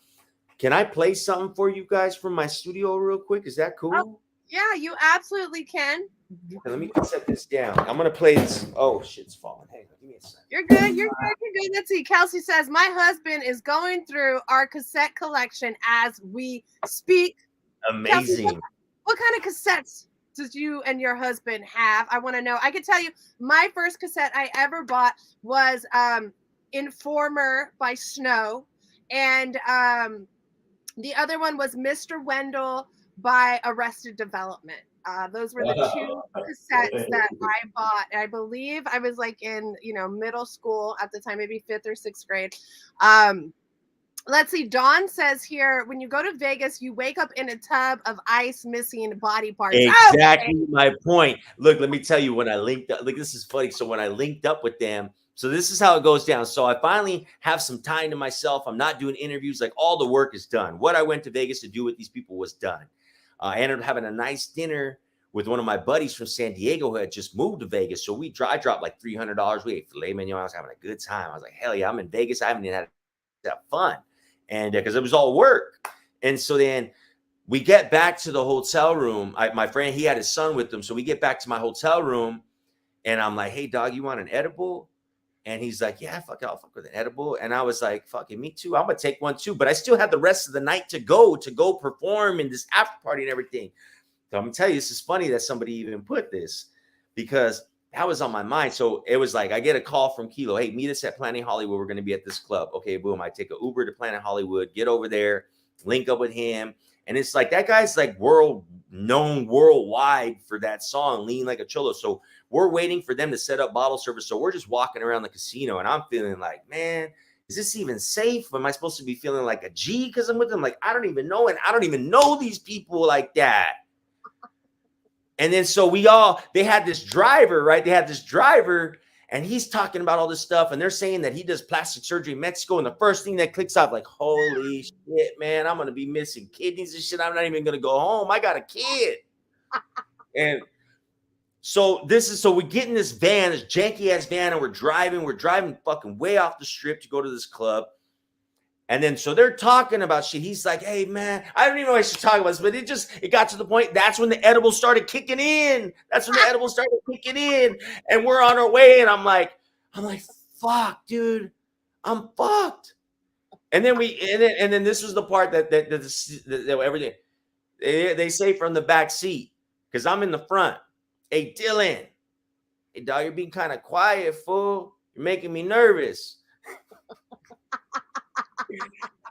Can I play something for you guys from my studio real quick? Is that cool? Oh, yeah, you absolutely can. Okay, let me set this down. I'm gonna play this. Oh, shit's falling. Hang on, give me a second. You're good. You're good. Let's see. Kelsey says, my husband is going through our cassette collection as we speak. Amazing. Kelsey, what kind of cassettes did you and your husband have? I want to know. I can tell you, my first cassette I ever bought was Informer by Snow, and the other one was Mr. Wendell by Arrested Development. Those were the two cassettes that I bought. I believe I was like in, middle school at the time, maybe 5th or 6th grade. Let's see. Dawn says here, when you go to Vegas, you wake up in a tub of ice missing body parts. Okay. Exactly my point. Look, let me tell you, when I linked up, like, this is funny. So when I linked up with them, so this is how it goes down. So I finally have some time to myself. I'm not doing interviews. Like, all the work is done. What I went to Vegas to do with these people was done. I ended up having a nice dinner with one of my buddies from San Diego who had just moved to Vegas. So I dropped like $300. We ate filet mignon. I was having a good time. I was like, hell yeah, I'm in Vegas. I haven't even had that fun. And because it was all work. And so then we get back to the hotel room. My friend, he had his son with him. So we get back to my hotel room and I'm like, hey, dog, you want an edible? And he's like, yeah, fuck it, I'll fuck with an edible. And I was like, fucking me too. I'm going to take one too. But I still had the rest of the night to go perform in this after party and everything. So I'm going to tell you, this is funny that somebody even put this because that was on my mind. So it was like, I get a call from Kilo. Hey, meet us at Planet Hollywood. We're going to be at this club. Okay, boom. I take an Uber to Planet Hollywood, get over there, link up with him. And it's like, that guy's like known worldwide for that song, Lean Like a Cholo. So we're waiting for them to set up bottle service. So we're just walking around the casino and I'm feeling like, man, is this even safe? Am I supposed to be feeling like a G because I'm with them? Like, I don't even know. And I don't even know these people like that. And then so they had this driver, right? They had this driver and he's talking about all this stuff. And they're saying that he does plastic surgery in Mexico. And the first thing that clicks off, like, holy shit, man, I'm going to be missing kidneys and shit. I'm not even going to go home. I got a kid. And so we get in this van, this janky ass van, and we're driving fucking way off the strip to go to this club. And then so they're talking about shit. He's like, hey, man, I don't even know what I should talk about this, but it got to the point. That's when the edibles started kicking in. And we're on our way. And I'm like, fuck, dude, I'm fucked. And then this was the part that everything they say from the back seat, because I'm in the front. Hey, Dylan, hey, dog, you're being kind of quiet, fool. You're making me nervous.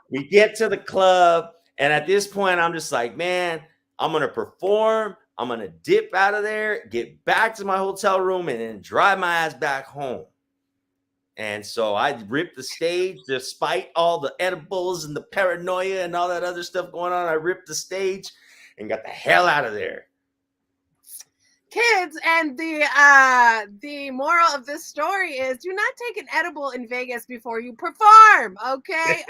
We get to the club, and at this point, I'm just like, man, I'm going to perform. I'm going to dip out of there, get back to my hotel room, and then drive my ass back home. And so I ripped the stage, despite all the edibles and the paranoia and all that other stuff going on. I ripped the stage and got the hell out of there. Kids, and the moral of this story is, do not take an edible in Vegas before you perform. Okay.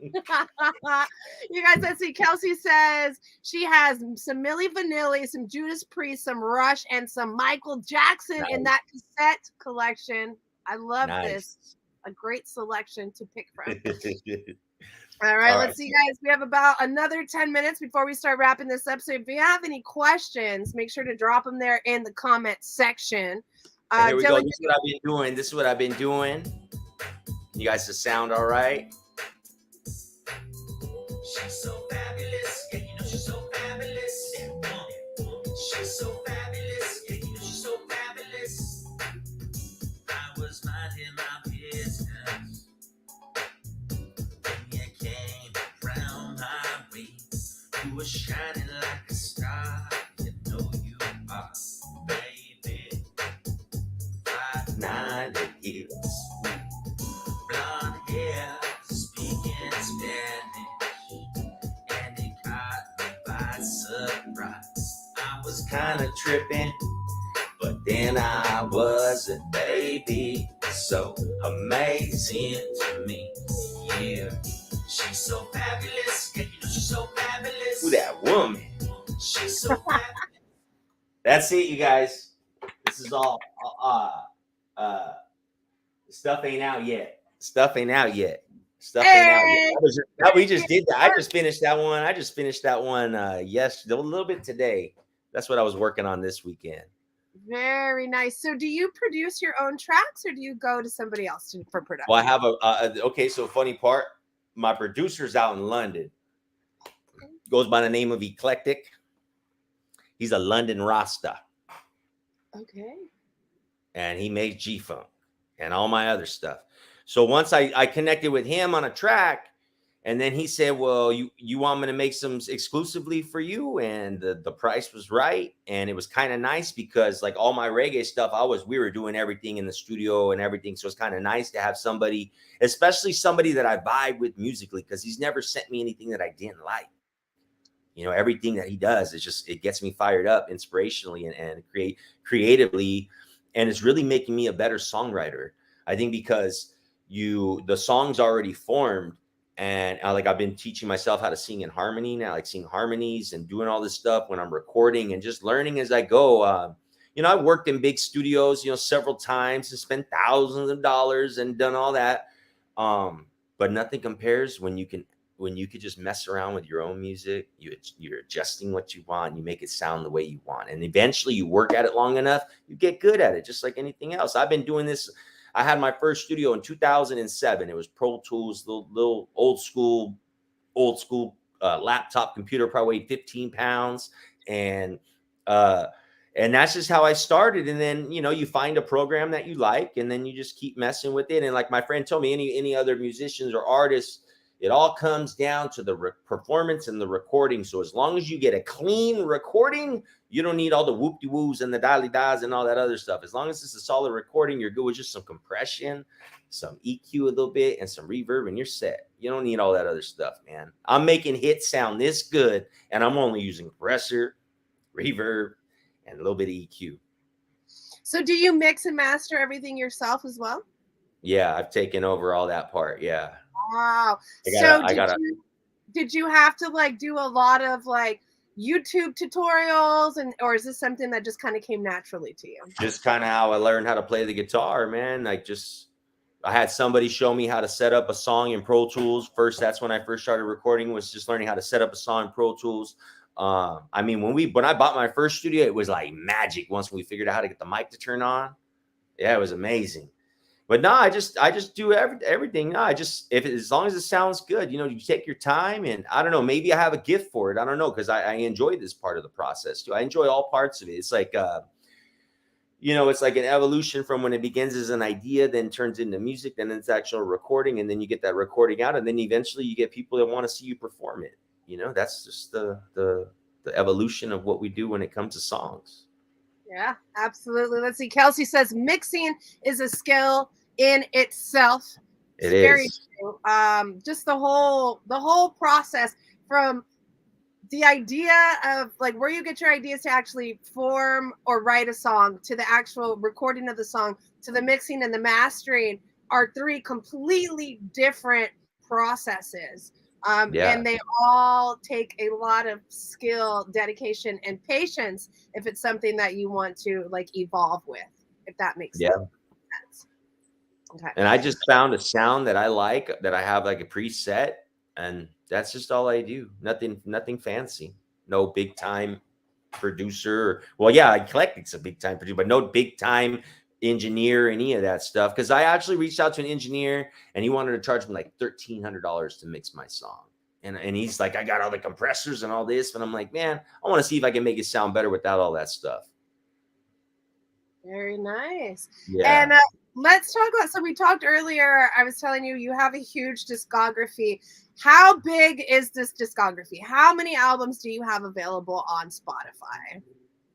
You guys, let's see. Kelsey says she has some Milli Vanilli, some Judas Priest, some Rush, and some Michael Jackson in that cassette collection. I love this. A great selection to pick from. All right, let's see, guys. We have about another 10 minutes before we start wrapping this up. So if you have any questions, make sure to drop them there in the comment section. Here we go. This is what I've been doing. You guys, the sound all right? She's so fabulous. Yeah, you know she's so fabulous. She's so fabulous. Yeah, you know she's so fabulous. I was minding my business. When you came around my way, you were shining like a star. You know you are, baby. 5'9" heels, blonde hair, speaking Spanish. Surprise. I was kind of tripping, but then I wasn't, baby. So amazing to me. Yeah, she's so fabulous. Yeah, you know she's so fabulous. Who that woman? She's so fabulous. That's it, you guys. This is all. Stuff ain't out yet. We just did that. I just finished that one. Yes, a little bit today. That's what I was working on this weekend. Very nice. So do you produce your own tracks or do you go to somebody else for production? Well, I have okay. So funny part, my producer's out in London. Goes by the name of Eclectic. He's a London Rasta. Okay. And he makes G-Funk and all my other stuff. So once I connected with him on a track, And then he said, "Well, you want me to make some exclusively for you?" And the price was right, and it was kind of nice because like all my reggae stuff, we were doing everything in the studio and everything, so it's kind of nice to have somebody, especially somebody that I vibe with musically, because he's never sent me anything that I didn't like. Everything that he does is just, it gets me fired up inspirationally and creatively, and it's really making me a better songwriter. I think because the song's already formed, and like I've been teaching myself how to sing in harmony now, like sing harmonies and doing all this stuff when I'm recording and just learning as I go. I've worked in big studios, several times and spent thousands of dollars and done all that. But nothing compares when you could just mess around with your own music. You're adjusting what you want, you make it sound the way you want, and eventually you work at it long enough, you get good at it, just like anything else. I've been doing this. I had my first studio in 2007. It was Pro Tools, little old school laptop computer, probably weighed 15 pounds. And uh and that's just how I started. And then you find a program that you like, and then you just keep messing with it. And like my friend told me, any other musicians or artists, it all comes down to the performance and the recording. So as long as you get a clean recording, you don't need all the whoop-de-woos and the dolly-das and all that other stuff. As long as it's a solid recording, you're good with just some compression, some EQ a little bit, and some reverb, and you're set. You don't need all that other stuff, man. I'm making hits sound this good, and I'm only using compressor, reverb, and a little bit of EQ. So do you mix and master everything yourself as well? Yeah, I've taken over all that part. Yeah. Wow. I So gotta did you have to like do a lot of like YouTube tutorials, or is this something that just kind of came naturally to you? just kind of how I learned how to play the guitar, man. I had somebody show me how to set up a song in Pro Tools. First, that's when I first started recording, was just learning how to set up a song in Pro Tools. I mean, when I bought my first studio, it was like magic. Once we figured out how to get the mic to turn on, yeah, it was amazing. But no, I just do everything. No, as long as it sounds good, you take your time. And I don't know, maybe I have a gift for it. I don't know, because I enjoy this part of the process too. I enjoy all parts of it. It's like it's like an evolution from when it begins as an idea, then turns into music, then it's actual recording, and then you get that recording out, and then eventually you get people that want to see you perform it. That's just the evolution of what we do when it comes to songs. Yeah, absolutely. Let's see. Kelsey says mixing is a skill in itself. It It's very is. true. Just the whole process from the idea of like where you get your ideas to actually form or write a song, to the actual recording of the song, to the mixing and the mastering, are three completely different processes. Yeah. And they all take a lot of skill, dedication, and patience if it's something that you want to like evolve with, if that makes Yeah. sense. Okay. And I just found a sound that I like, that I have like a preset, and that's just all I do. Nothing fancy. No big time producer. Well, yeah, Eclectic's a big time producer, but no big time engineer, any of that stuff. Because I actually reached out to an engineer, and he wanted to charge me like $1,300 to mix my song. And he's like, I got all the compressors and all this. And I'm like, man, I want to see if I can make it sound better without all that stuff. Very nice. Yeah. And let's talk about. So we talked earlier. I was telling you have a huge discography. How big is this discography? How many albums do you have available on Spotify?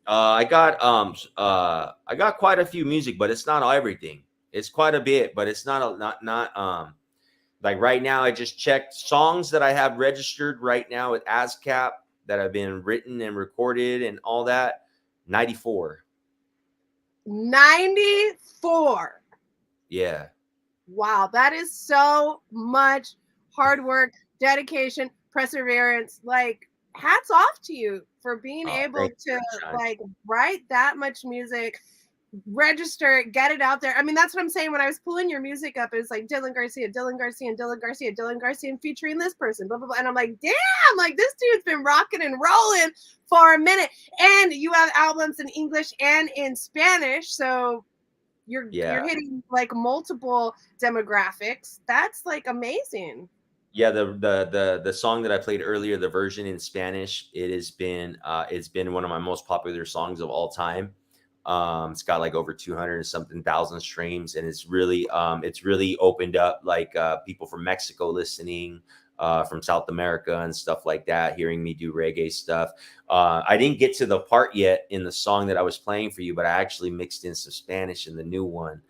I got quite a few music, but it's not everything. It's quite a bit, but it's not like right now. I just checked songs that I have registered right now with ASCAP that have been written and recorded and all that. 94. 94. Yeah. Wow, that is so much hard work, dedication, perseverance. Like, hats off to you for being Oh, able thank you, to Sunshine. like write that much music, register it, get it out there. I mean, that's what I'm saying. When I was pulling your music up, it was like Dylan Garcia, Dylan Garcia, and Dylan Garcia, Dylan Garcia, and featuring this person, blah, blah, blah. And I'm like, damn, like this dude's been rocking and rolling for a minute. And you have albums in English and in Spanish. So you're Yeah. hitting like multiple demographics. That's like amazing. Yeah, the song that I played earlier, the version in Spanish, it's been one of my most popular songs of all time. It's got like over 200 and something thousand streams, and it's really opened up like people from Mexico listening. from South America and stuff like that, hearing me do reggae stuff. I didn't get to the part yet in the song that I was playing for you, but I actually mixed in some Spanish in the new one.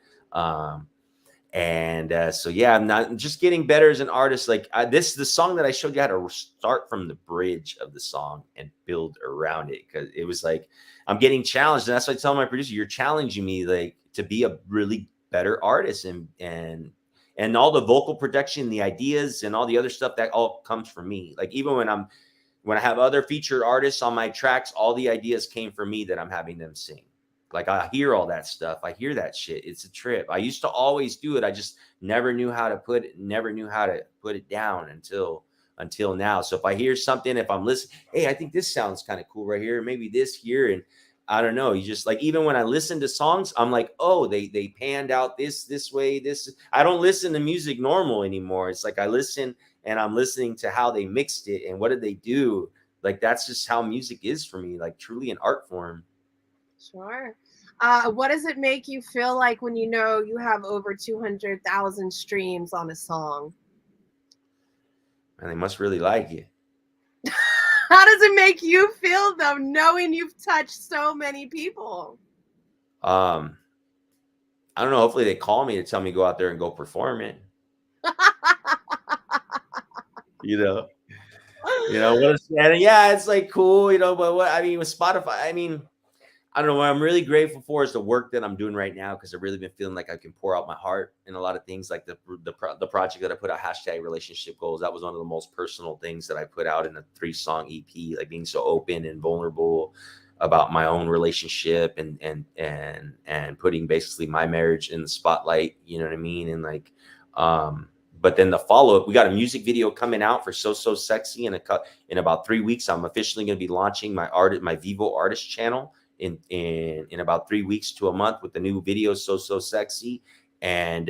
And so yeah, I'm just getting better as an artist. Like the song that I showed you, I had to start from the bridge of the song and build around it, because it was like I'm getting challenged, and that's why I tell my producer, you're challenging me like to be a really better artist, and all the vocal production, the ideas, and all the other stuff, that all comes from me. Like even when I have other featured artists on my tracks, all the ideas came from me that I'm having them sing. Like I hear all that stuff. I hear that shit. It's a trip. I used to always do it. I just never knew how to put it down until now. So if I hear something, if I'm listening, hey, I think this sounds kind of cool right here. Maybe this here. And I don't know. You just like, even when I listen to songs, I'm like, oh, they panned out this way. I don't listen to music normal anymore. It's like I listen and I'm listening to how they mixed it and what did they do. Like that's just how music is for me, like truly an art form. Sure. What does it make you feel like when you know you have over 200,000 streams on a song? And they must really like it. How does it make you feel though, knowing you've touched so many people? I don't know. Hopefully they call me to tell me go out there and go perform it. you know, what is that? Yeah, it's like cool, but what I mean with Spotify, I mean, I don't know. What I'm really grateful for is the work that I'm doing right now, because I've really been feeling like I can pour out my heart in a lot of things. Like the project that I put out, #relationship goals. That was one of the most personal things that I put out in a 3-song EP. Like being so open and vulnerable about my own relationship and putting basically my marriage in the spotlight. You know what I mean? And like, but then the follow up, we got a music video coming out for So Sexy in about 3 weeks. I'm officially going to be launching my Vivo artist channel in about 3 weeks to a month with the new video So Sexy. And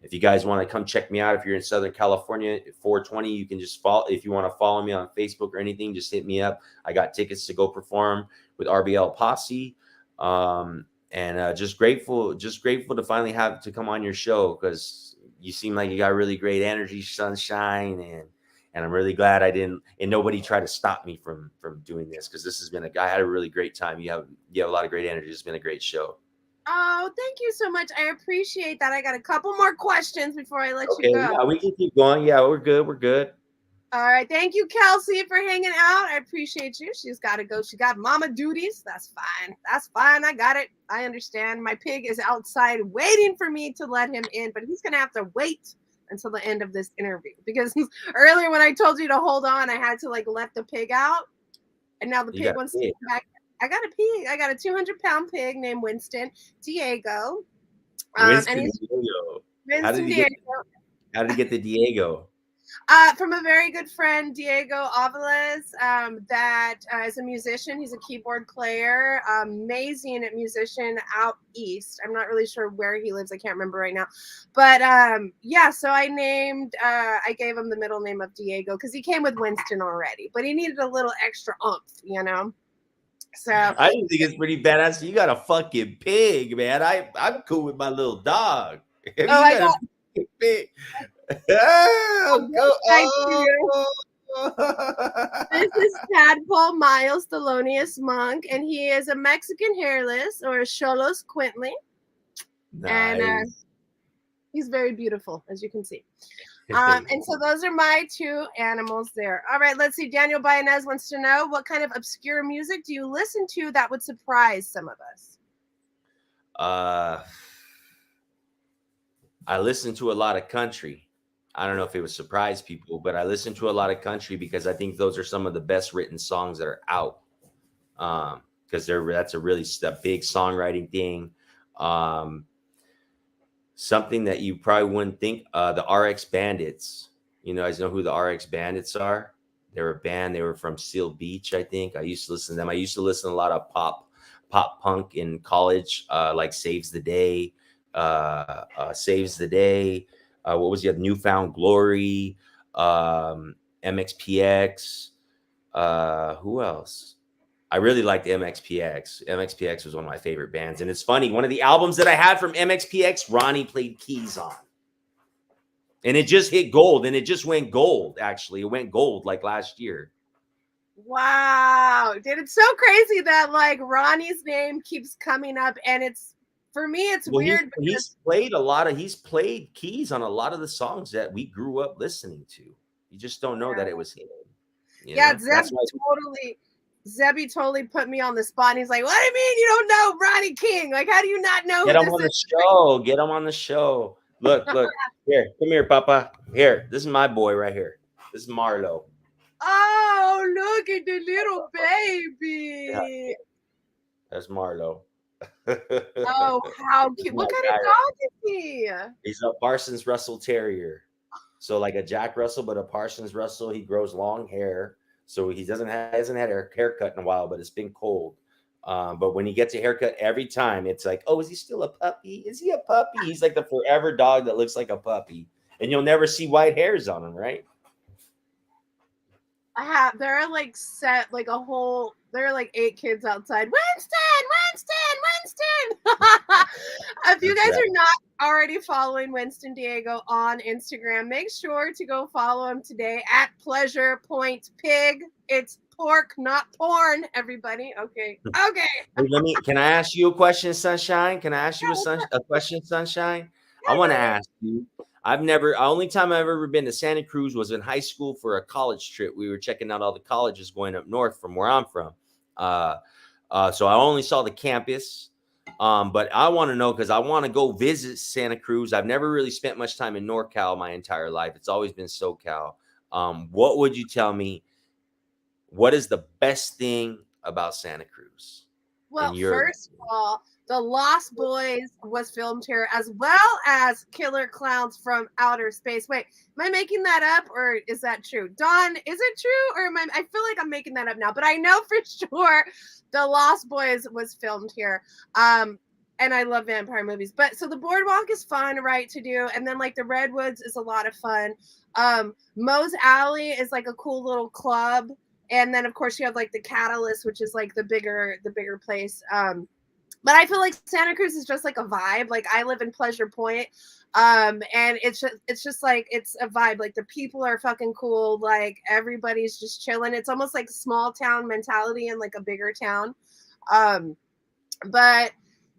if you guys want to come check me out, if you're in Southern California, 420, you can just follow. If you want to follow me on Facebook or anything, just hit me up. I got tickets to go perform with RBL Posse. And just grateful to finally have to come on your show, because you seem like you got really great energy, sunshine, and I'm really glad and nobody tried to stop me from doing this, because this has been I had a really great time. You have a lot of great energy. It's been a great show. Oh, thank you so much. I appreciate that. I got a couple more questions before I let Okay, you go. yeah, we can keep going. Yeah, we're good. All right. Thank you, Kelsey, for hanging out. I appreciate you. She's got to go. She got mama duties. That's fine. I got it. I understand. My pig is outside waiting for me to let him in, but he's going to have to wait until the end of this interview, because earlier when I told you to hold on, I had to let the pig out. And now the pig wants to come back. I got a pig. I got a 200-pound pig named Winston Diego. Winston Diego. How did he get the Diego? From a very good friend, Diego Avalos, that is a musician. He's a keyboard player, amazing musician out east. I'm not really sure where he lives. I can't remember right now. But yeah, so I gave him the middle name of Diego because he came with Winston already, but he needed a little extra oomph. So I just think it's pretty badass. You got a fucking pig, man. I'm cool with my little dog. I got a pig. This is Tadpole Miles Thelonious Monk, and he is a Mexican hairless, or a Xolos Quintly. Nice. And he's very beautiful, as you can see. And so those are my two animals there. All right, let's see. Daniel Bayanez wants to know, what kind of obscure music do you listen to that would surprise some of us? I listen to a lot of country. I don't know if it would surprise people, but I listen to a lot of country because I think those are some of the best written songs that are out. Because that's a big songwriting thing. Something that you probably wouldn't think, the RX Bandits. You guys know who the RX Bandits are? They're a band. They were from Seal Beach, I think. I used to listen to them. I used to listen to a lot of pop punk in college, like Saves the Day. What was the other? Newfound Glory, MXPX. Who else? I really liked MXPX. MXPX was one of my favorite bands. And it's funny, one of the albums that I had from MXPX, Ronnie played keys on. And it just hit gold, and it just went gold. Actually, it went gold like last year. Wow, dude, it's so crazy that like Ronnie's name keeps coming up, and it's for me, it's Well, weird he's because he's played keys on a lot of the songs that we grew up listening to. You just don't know that it was him. You yeah, know, that's why. Zebby totally put me on the spot. And he's like, "What do you mean you don't know Ronnie King? Like, how do you not know Get who him this on the is?" show. Get him on the show. Look, here, come here, Papa. Here, this is my boy right here. This is Marlo. Oh, look at the little Yeah, baby. that's Marlo. Oh, how This is cute. my What kind guy. of dog is he? He's a Parsons Russell Terrier. So like a Jack Russell, but a Parsons Russell. He grows long hair, so he hasn't had a haircut in a while, but it's been cold. But when he gets a haircut, every time it's like, oh, is he still a puppy? Is he a puppy? He's like the forever dog that looks like a puppy, and you'll never see white hairs on him, right? There are like there are like 8 kids outside. Winston. If you That's guys right. are not already following Winston Diego on Instagram, make sure to go follow him today at Pleasure Point Pig. It's pork, not porn, everybody. Okay. Hey, can I ask you a question, Sunshine? Can I ask you a question, Sunshine? I want to ask you. Only time I've ever been to Santa Cruz was in high school for a college trip. We were checking out all the colleges going up north from where I'm from. Uh, so I only saw the campus. But I want to know because I want to go visit Santa Cruz. I've never really spent much time in NorCal my entire life. It's always been SoCal. What would you tell me? What is the best thing about Santa Cruz in Well, your first of all, The Lost Boys was filmed here, as well as Killer Clowns from Outer Space. Wait, am I making that up, or is that true? Dawn, is it true, or I feel like I'm making that up now, but I know for sure The Lost Boys was filmed here. And I love vampire movies. But so the boardwalk is fun, right, to do. And then like the Redwoods is a lot of fun. Moe's Alley is like a cool little club. And then of course you have like the Catalyst, which is like the bigger place. But I feel like Santa Cruz is just like a vibe. Like I live in Pleasure Point, and it's just like it's a vibe. Like the people are fucking cool. Like everybody's just chilling. It's almost like small town mentality in like a bigger town. Um, but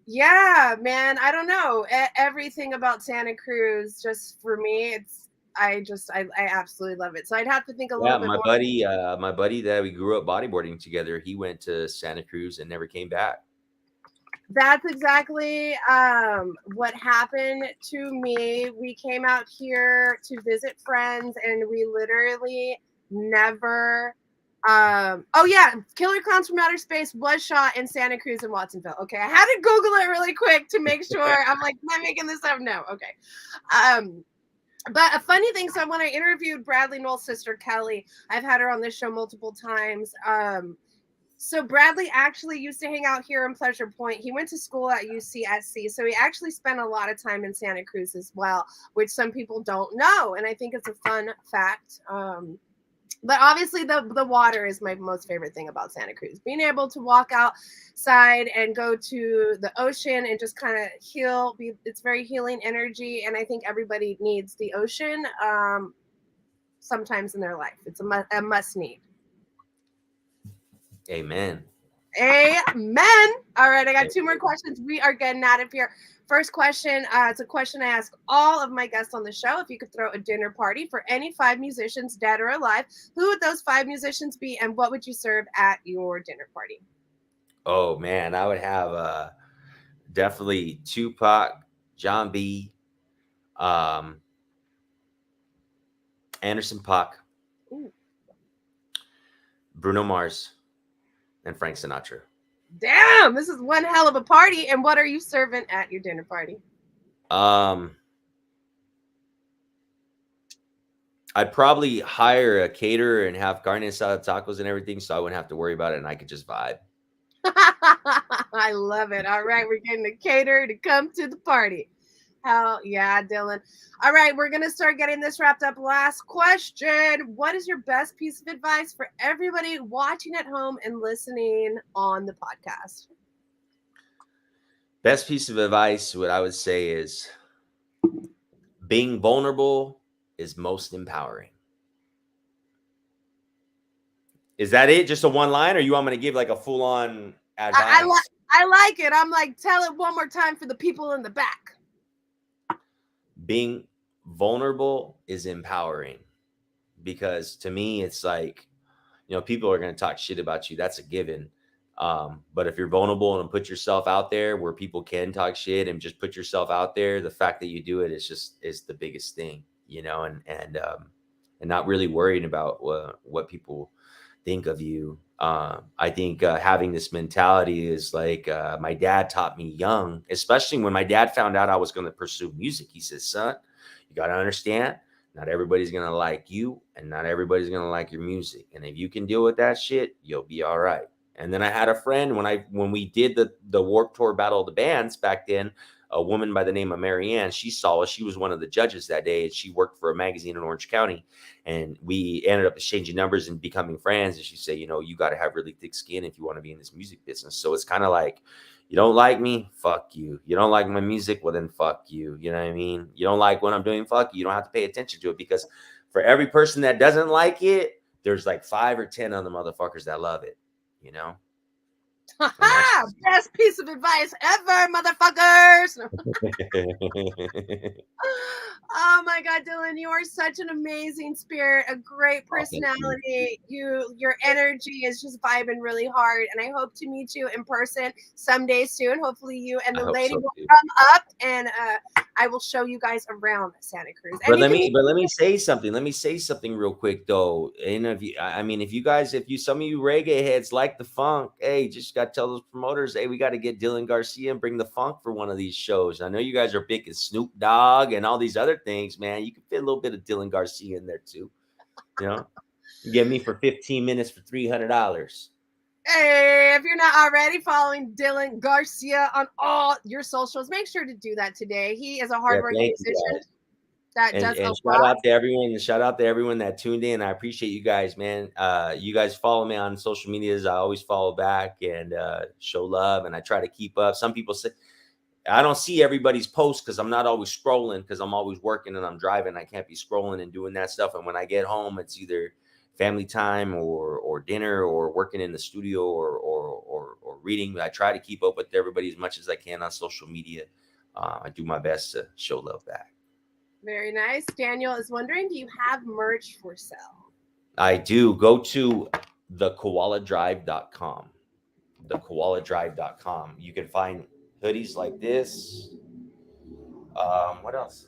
yeah, man, I don't know. Everything about Santa Cruz, just for me, I absolutely love it. So I'd have to think a Yeah, little bit more. my buddy that we grew up bodyboarding together, he went to Santa Cruz and never came back. That's exactly what happened to me. We came out here to visit friends, and we literally never. Oh yeah, Killer Clowns from Outer Space was shot in Santa Cruz and Watsonville. Okay, I had to Google it really quick to make sure. I'm like, am I making this up? No. Okay. But a funny thing, so when I interviewed Bradley Knoll's sister Kelly, I've had her on this show multiple times. So Bradley actually used to hang out here in Pleasure Point. He went to school at UCSC, so he actually spent a lot of time in Santa Cruz as well, which some people don't know, and I think it's a fun fact. But obviously, the water is my most favorite thing about Santa Cruz. Being able to walk outside and go to the ocean and just kind of heal. It's very healing energy, and I think everybody needs the ocean sometimes in their life. It's a must need. Amen. Amen. All right, I got 2 more questions. We are getting out of here. First question, it's a question I ask all of my guests on the show. If you could throw a dinner party for any 5 musicians, dead or alive, who would those 5 musicians be, and what would you serve at your dinner party? Oh man, I would have definitely Tupac, John B, um, Anderson .Paak, Ooh. Bruno Mars, and Frank Sinatra. Damn, this is one hell of a party. And what are you serving at your dinner party? I'd probably hire a caterer and have carne asada tacos and everything, so I wouldn't have to worry about it, and I could just vibe. I love it. All right, we're getting a caterer to come to the party. Hell yeah, Dylan. All right, we're going to start getting this wrapped up. Last question. What is your best piece of advice for everybody watching at home and listening on the podcast? Best piece of advice, what I would say is being vulnerable is most empowering. Is that it? Just a one line, or you want me to give like a full on advice? I like it. I'm like, tell it one more time for the people in the back. Being vulnerable is empowering, because to me, it's like, people are going to talk shit about you. That's a given. But if you're vulnerable and put yourself out there where people can talk shit and just put yourself out there, the fact that you do it is the biggest thing, and not really worrying about what people think of you. I think having this mentality is like, my dad taught me young, especially when my dad found out I was going to pursue music. He says, son, you got to understand, not everybody's going to like you, and not everybody's going to like your music. And if you can deal with that shit, you'll be all right. And then I had a friend when we did the Warped Tour Battle of the Bands back then, a woman by the name of Marianne. She saw us. She was one of the judges that day, and she worked for a magazine in Orange County. And we ended up exchanging numbers and becoming friends. And she said, you got to have really thick skin if you want to be in this music business. So it's kind of like, you don't like me, fuck you. You don't like my music, well then fuck you. You know what I mean? You don't like what I'm doing, fuck you. You don't have to pay attention to it, because for every person that doesn't like it, there's like 5 or 10 other motherfuckers that love it. Best piece of advice ever, motherfuckers. Oh my God, Dylan, you are such an amazing spirit, a great personality. Your energy is just vibing really hard, and I hope to meet you in person someday soon. Hopefully you and the lady will come up, and I will show you guys around Santa Cruz. But let me say something. Let me say something real quick though. And if some of you reggae heads like the funk, hey, just got to tell those promoters, hey, we got to get Dylan Garcia and bring the funk for one of these shows. I know you guys are big as Snoop Dogg and all these other things, man. You can fit a little bit of Dylan Garcia in there too. You get me for 15 minutes for $300. Hey, if you're not already following Dylan Garcia on all your socials, make sure to do that today. He is a hardworking musician that does a lot. Shout out to everyone that tuned in. I appreciate you guys, man. You guys follow me on social medias. I always follow back and show love, and I try to keep up. Some people say I don't see everybody's posts because I'm not always scrolling, because I'm always working and I'm driving. I can't be scrolling and doing that stuff. And when I get home, it's either family time or dinner or working in the studio or reading. I try to keep up with everybody as much as I can on social media. I do my best to show love back. Very nice. Daniel is wondering, do you have merch for sale? I do. Go to thekoaladrive.com. Thekoaladrive.com. You can find hoodies like this. What else?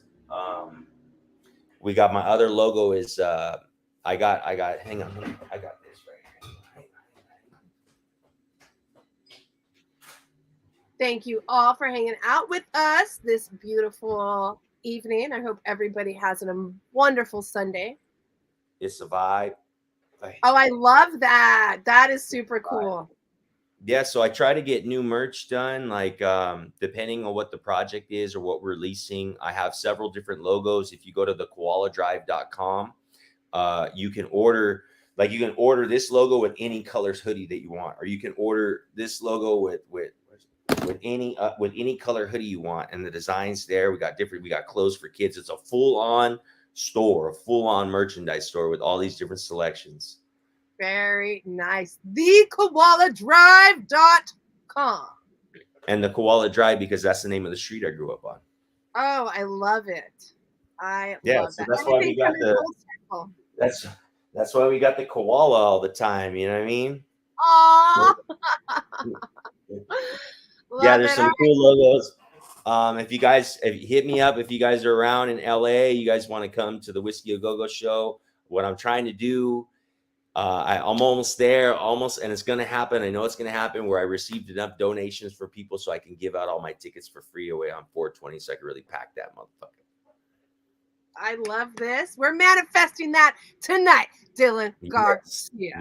We got my other logo is I got hang on, I got this right here. Thank you all for hanging out with us this beautiful evening. I hope everybody has a wonderful Sunday. It's a vibe. Oh, I love that. That is super cool. Yeah, so I try to get new merch done, like depending on what the project is or what we're releasing. I have several different logos. If you go to thekoaladrive.com, you can order this logo with any colors hoodie that you want, or you can order this logo with any color hoodie you want, and the designs there. We got clothes for kids. It's a full-on store, a full-on merchandise store with all these different selections. Very nice. thekoaladrive.com. And the Koala Drive, because that's the name of the street I grew up on. Oh, I love it. Love that. That's why we got that's why we got the koala all the time. You know what I mean? Aww. Yeah, there's some cool logos. If you hit me up, if you guys are around in LA, you guys want to come to the Whiskey A Go-Go show, what I'm trying to do, I'm almost there, and it's going to happen. I know it's going to happen, where I received enough donations for people so I can give out all my tickets for free away on 420, so I can really pack that motherfucker. I love this. We're manifesting that tonight, Dylan Garcia.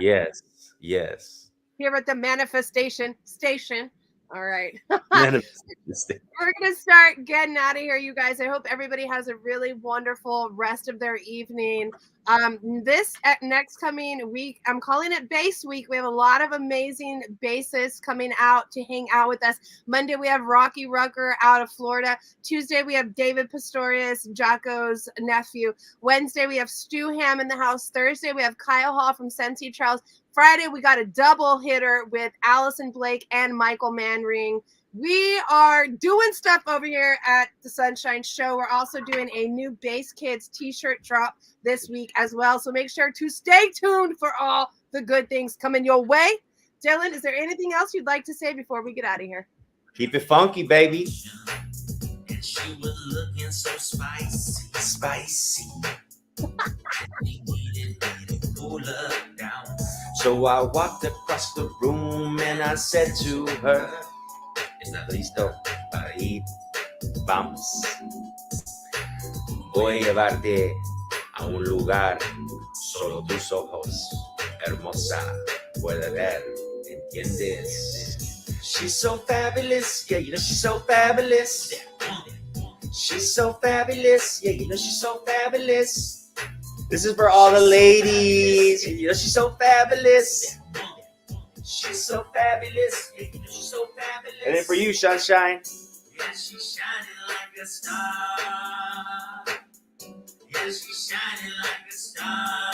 Yes. Here at the Manifestation Station. All right. We're going to start getting out of here, you guys. I hope everybody has a really wonderful rest of their evening. This next coming week, I'm calling it Bass Week. We have a lot of amazing bassists coming out to hang out with us. Monday, we have Rocky Rucker out of Florida. Tuesday, we have David Pastorius, Jocko's nephew. Wednesday, we have Stu Ham in the house. Thursday, we have Kyle Hall from Sensi Charles. Friday, we got a double hitter with Allison Blake and Michael Manring. We are doing stuff over here at the Sunshine Show. We're also doing a new Bass Kids t-shirt drop this week as well. So make sure to stay tuned for all the good things coming your way. Dylan, is there anything else you'd like to say before we get out of here? Keep it funky, baby. And she was looking so spicy, spicy. She needed me to cool her down. So I walked across the room and I said to her, ¿Estás listo para ir? Vamos. Voy a llevarte a un lugar, solo tus ojos, hermosa, puede ver, ¿entiendes? She's so fabulous, yeah, you know she's so fabulous. She's so fabulous, yeah, you know she's so fabulous. This is for all the ladies, you know she's so fabulous. She's so fabulous, yeah, you know she's so fabulous. And then for you, Sunshine. Yeah, she's shining like a star. Yeah, she's shining like a star.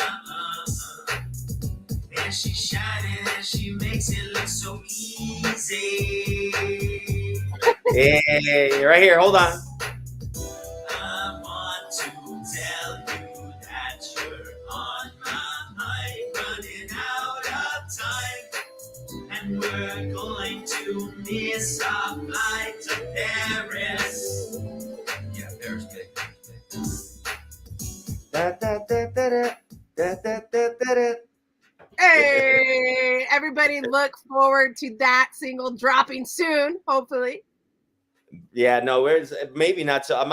And she's shining and she makes it look so easy. Hey, right here, hold on. I want to tell you that you're on my mind, running out of time. And we're going to miss our flight to Paris. Yeah, Paris, baby. Da, da, da, da, da, da, da, da, da, da. Hey, everybody look forward to that single dropping soon, hopefully. Yeah, no, where's maybe not so. I'm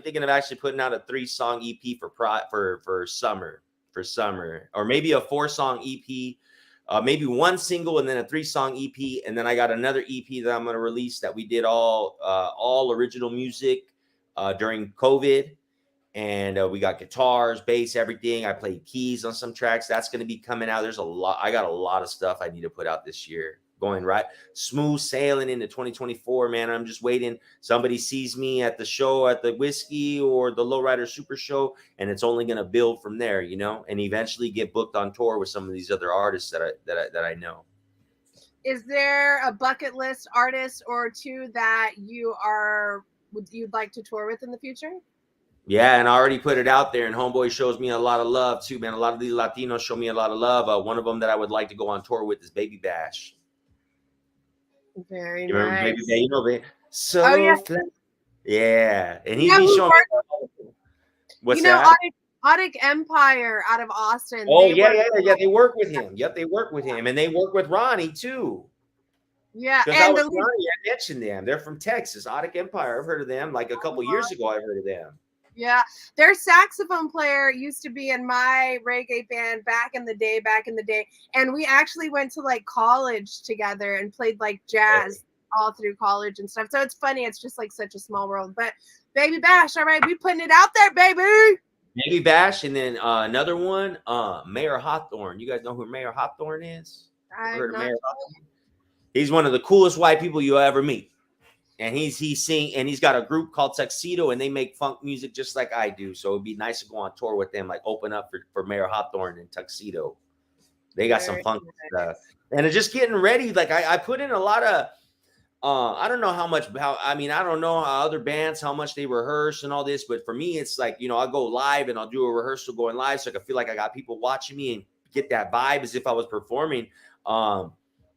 thinking of actually putting out a 3-song EP for summer, or maybe a 4-song EP, maybe 1 single and then a 3-song EP, and then I got another EP that I'm going to release that we did all original music during COVID, and we got guitars, bass, everything. I played keys on some tracks. That's going to be coming out. There's a lot. I got a lot of stuff I need to put out this year. Going right smooth sailing into 2024, man. I'm just waiting. Somebody sees me at the show, at the Whiskey or the Lowrider Super Show, and it's only going to build from there, you know, and eventually get booked on tour with some of these other artists that I know. Is there a bucket list artist or two that you'd like to tour with in the future? Yeah, and I already put it out there, and Homeboy shows me a lot of love too, man. A lot of these Latinos show me a lot of love. One of them that I would like to go on tour with is Baby Bash. Very You remember nice. Baby Bash? You know, baby. So Oh, yeah. Yeah, and Yeah, he's showing me. What's that? Audic Empire out of Austin. Oh, yeah. They work with him. Yep, they work with him, and they work with Ronnie too. Yeah, Because and Ronnie, I mentioned them. They're from Texas, Audic Empire. I've heard of them. Like a couple years ago, I heard of them. Yeah, their saxophone player used to be in my reggae band back in the day, and we actually went to like college together and played like jazz all through college and stuff. So it's funny. It's just like such a small world. But Baby Bash, all right, we putting it out there, baby. Baby Bash, and then another one, Mayor Hawthorne. You guys know who Mayor Hawthorne is? Heard of Mayor Hawthorne? He's one of the coolest white people you'll ever meet. And he's got a group called Tuxedo, and they make funk music just like I do. So it'd be nice to go on tour with them, like open up for Mayor Hawthorne and Tuxedo. They got some funk stuff. And it's just getting ready. Like I put in a lot of I don't know I don't know how other bands, how much they rehearse and all this, but for me, it's like, you know, I'll go live and I'll do a rehearsal going live. So I can feel like I got people watching me and get that vibe as if I was performing.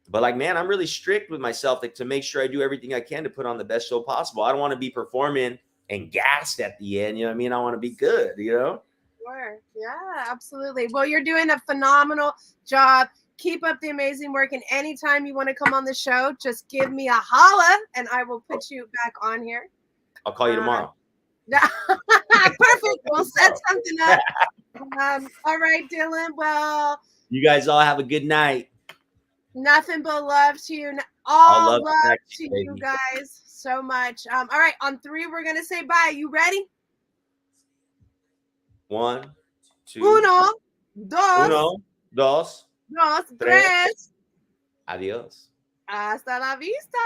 But like, man, I'm really strict with myself, like, to make sure I do everything I can to put on the best show possible. I don't want to be performing and gassed at the end. You know what I mean? I want to be good, you know? Sure. Yeah, absolutely. Well, you're doing a phenomenal job. Keep up the amazing work. And anytime you want to come on the show, just give me a holla and I will put you back on here. I'll call you tomorrow. Perfect. We'll set something up. All right, Dylan. Well, you guys all have a good night. Nothing but love to you. All love to you guys so much. All right, on 3, we're going to say bye. You ready? 1, two, dos, uno, dos, dos, tres. tres. Adios. Hasta la vista.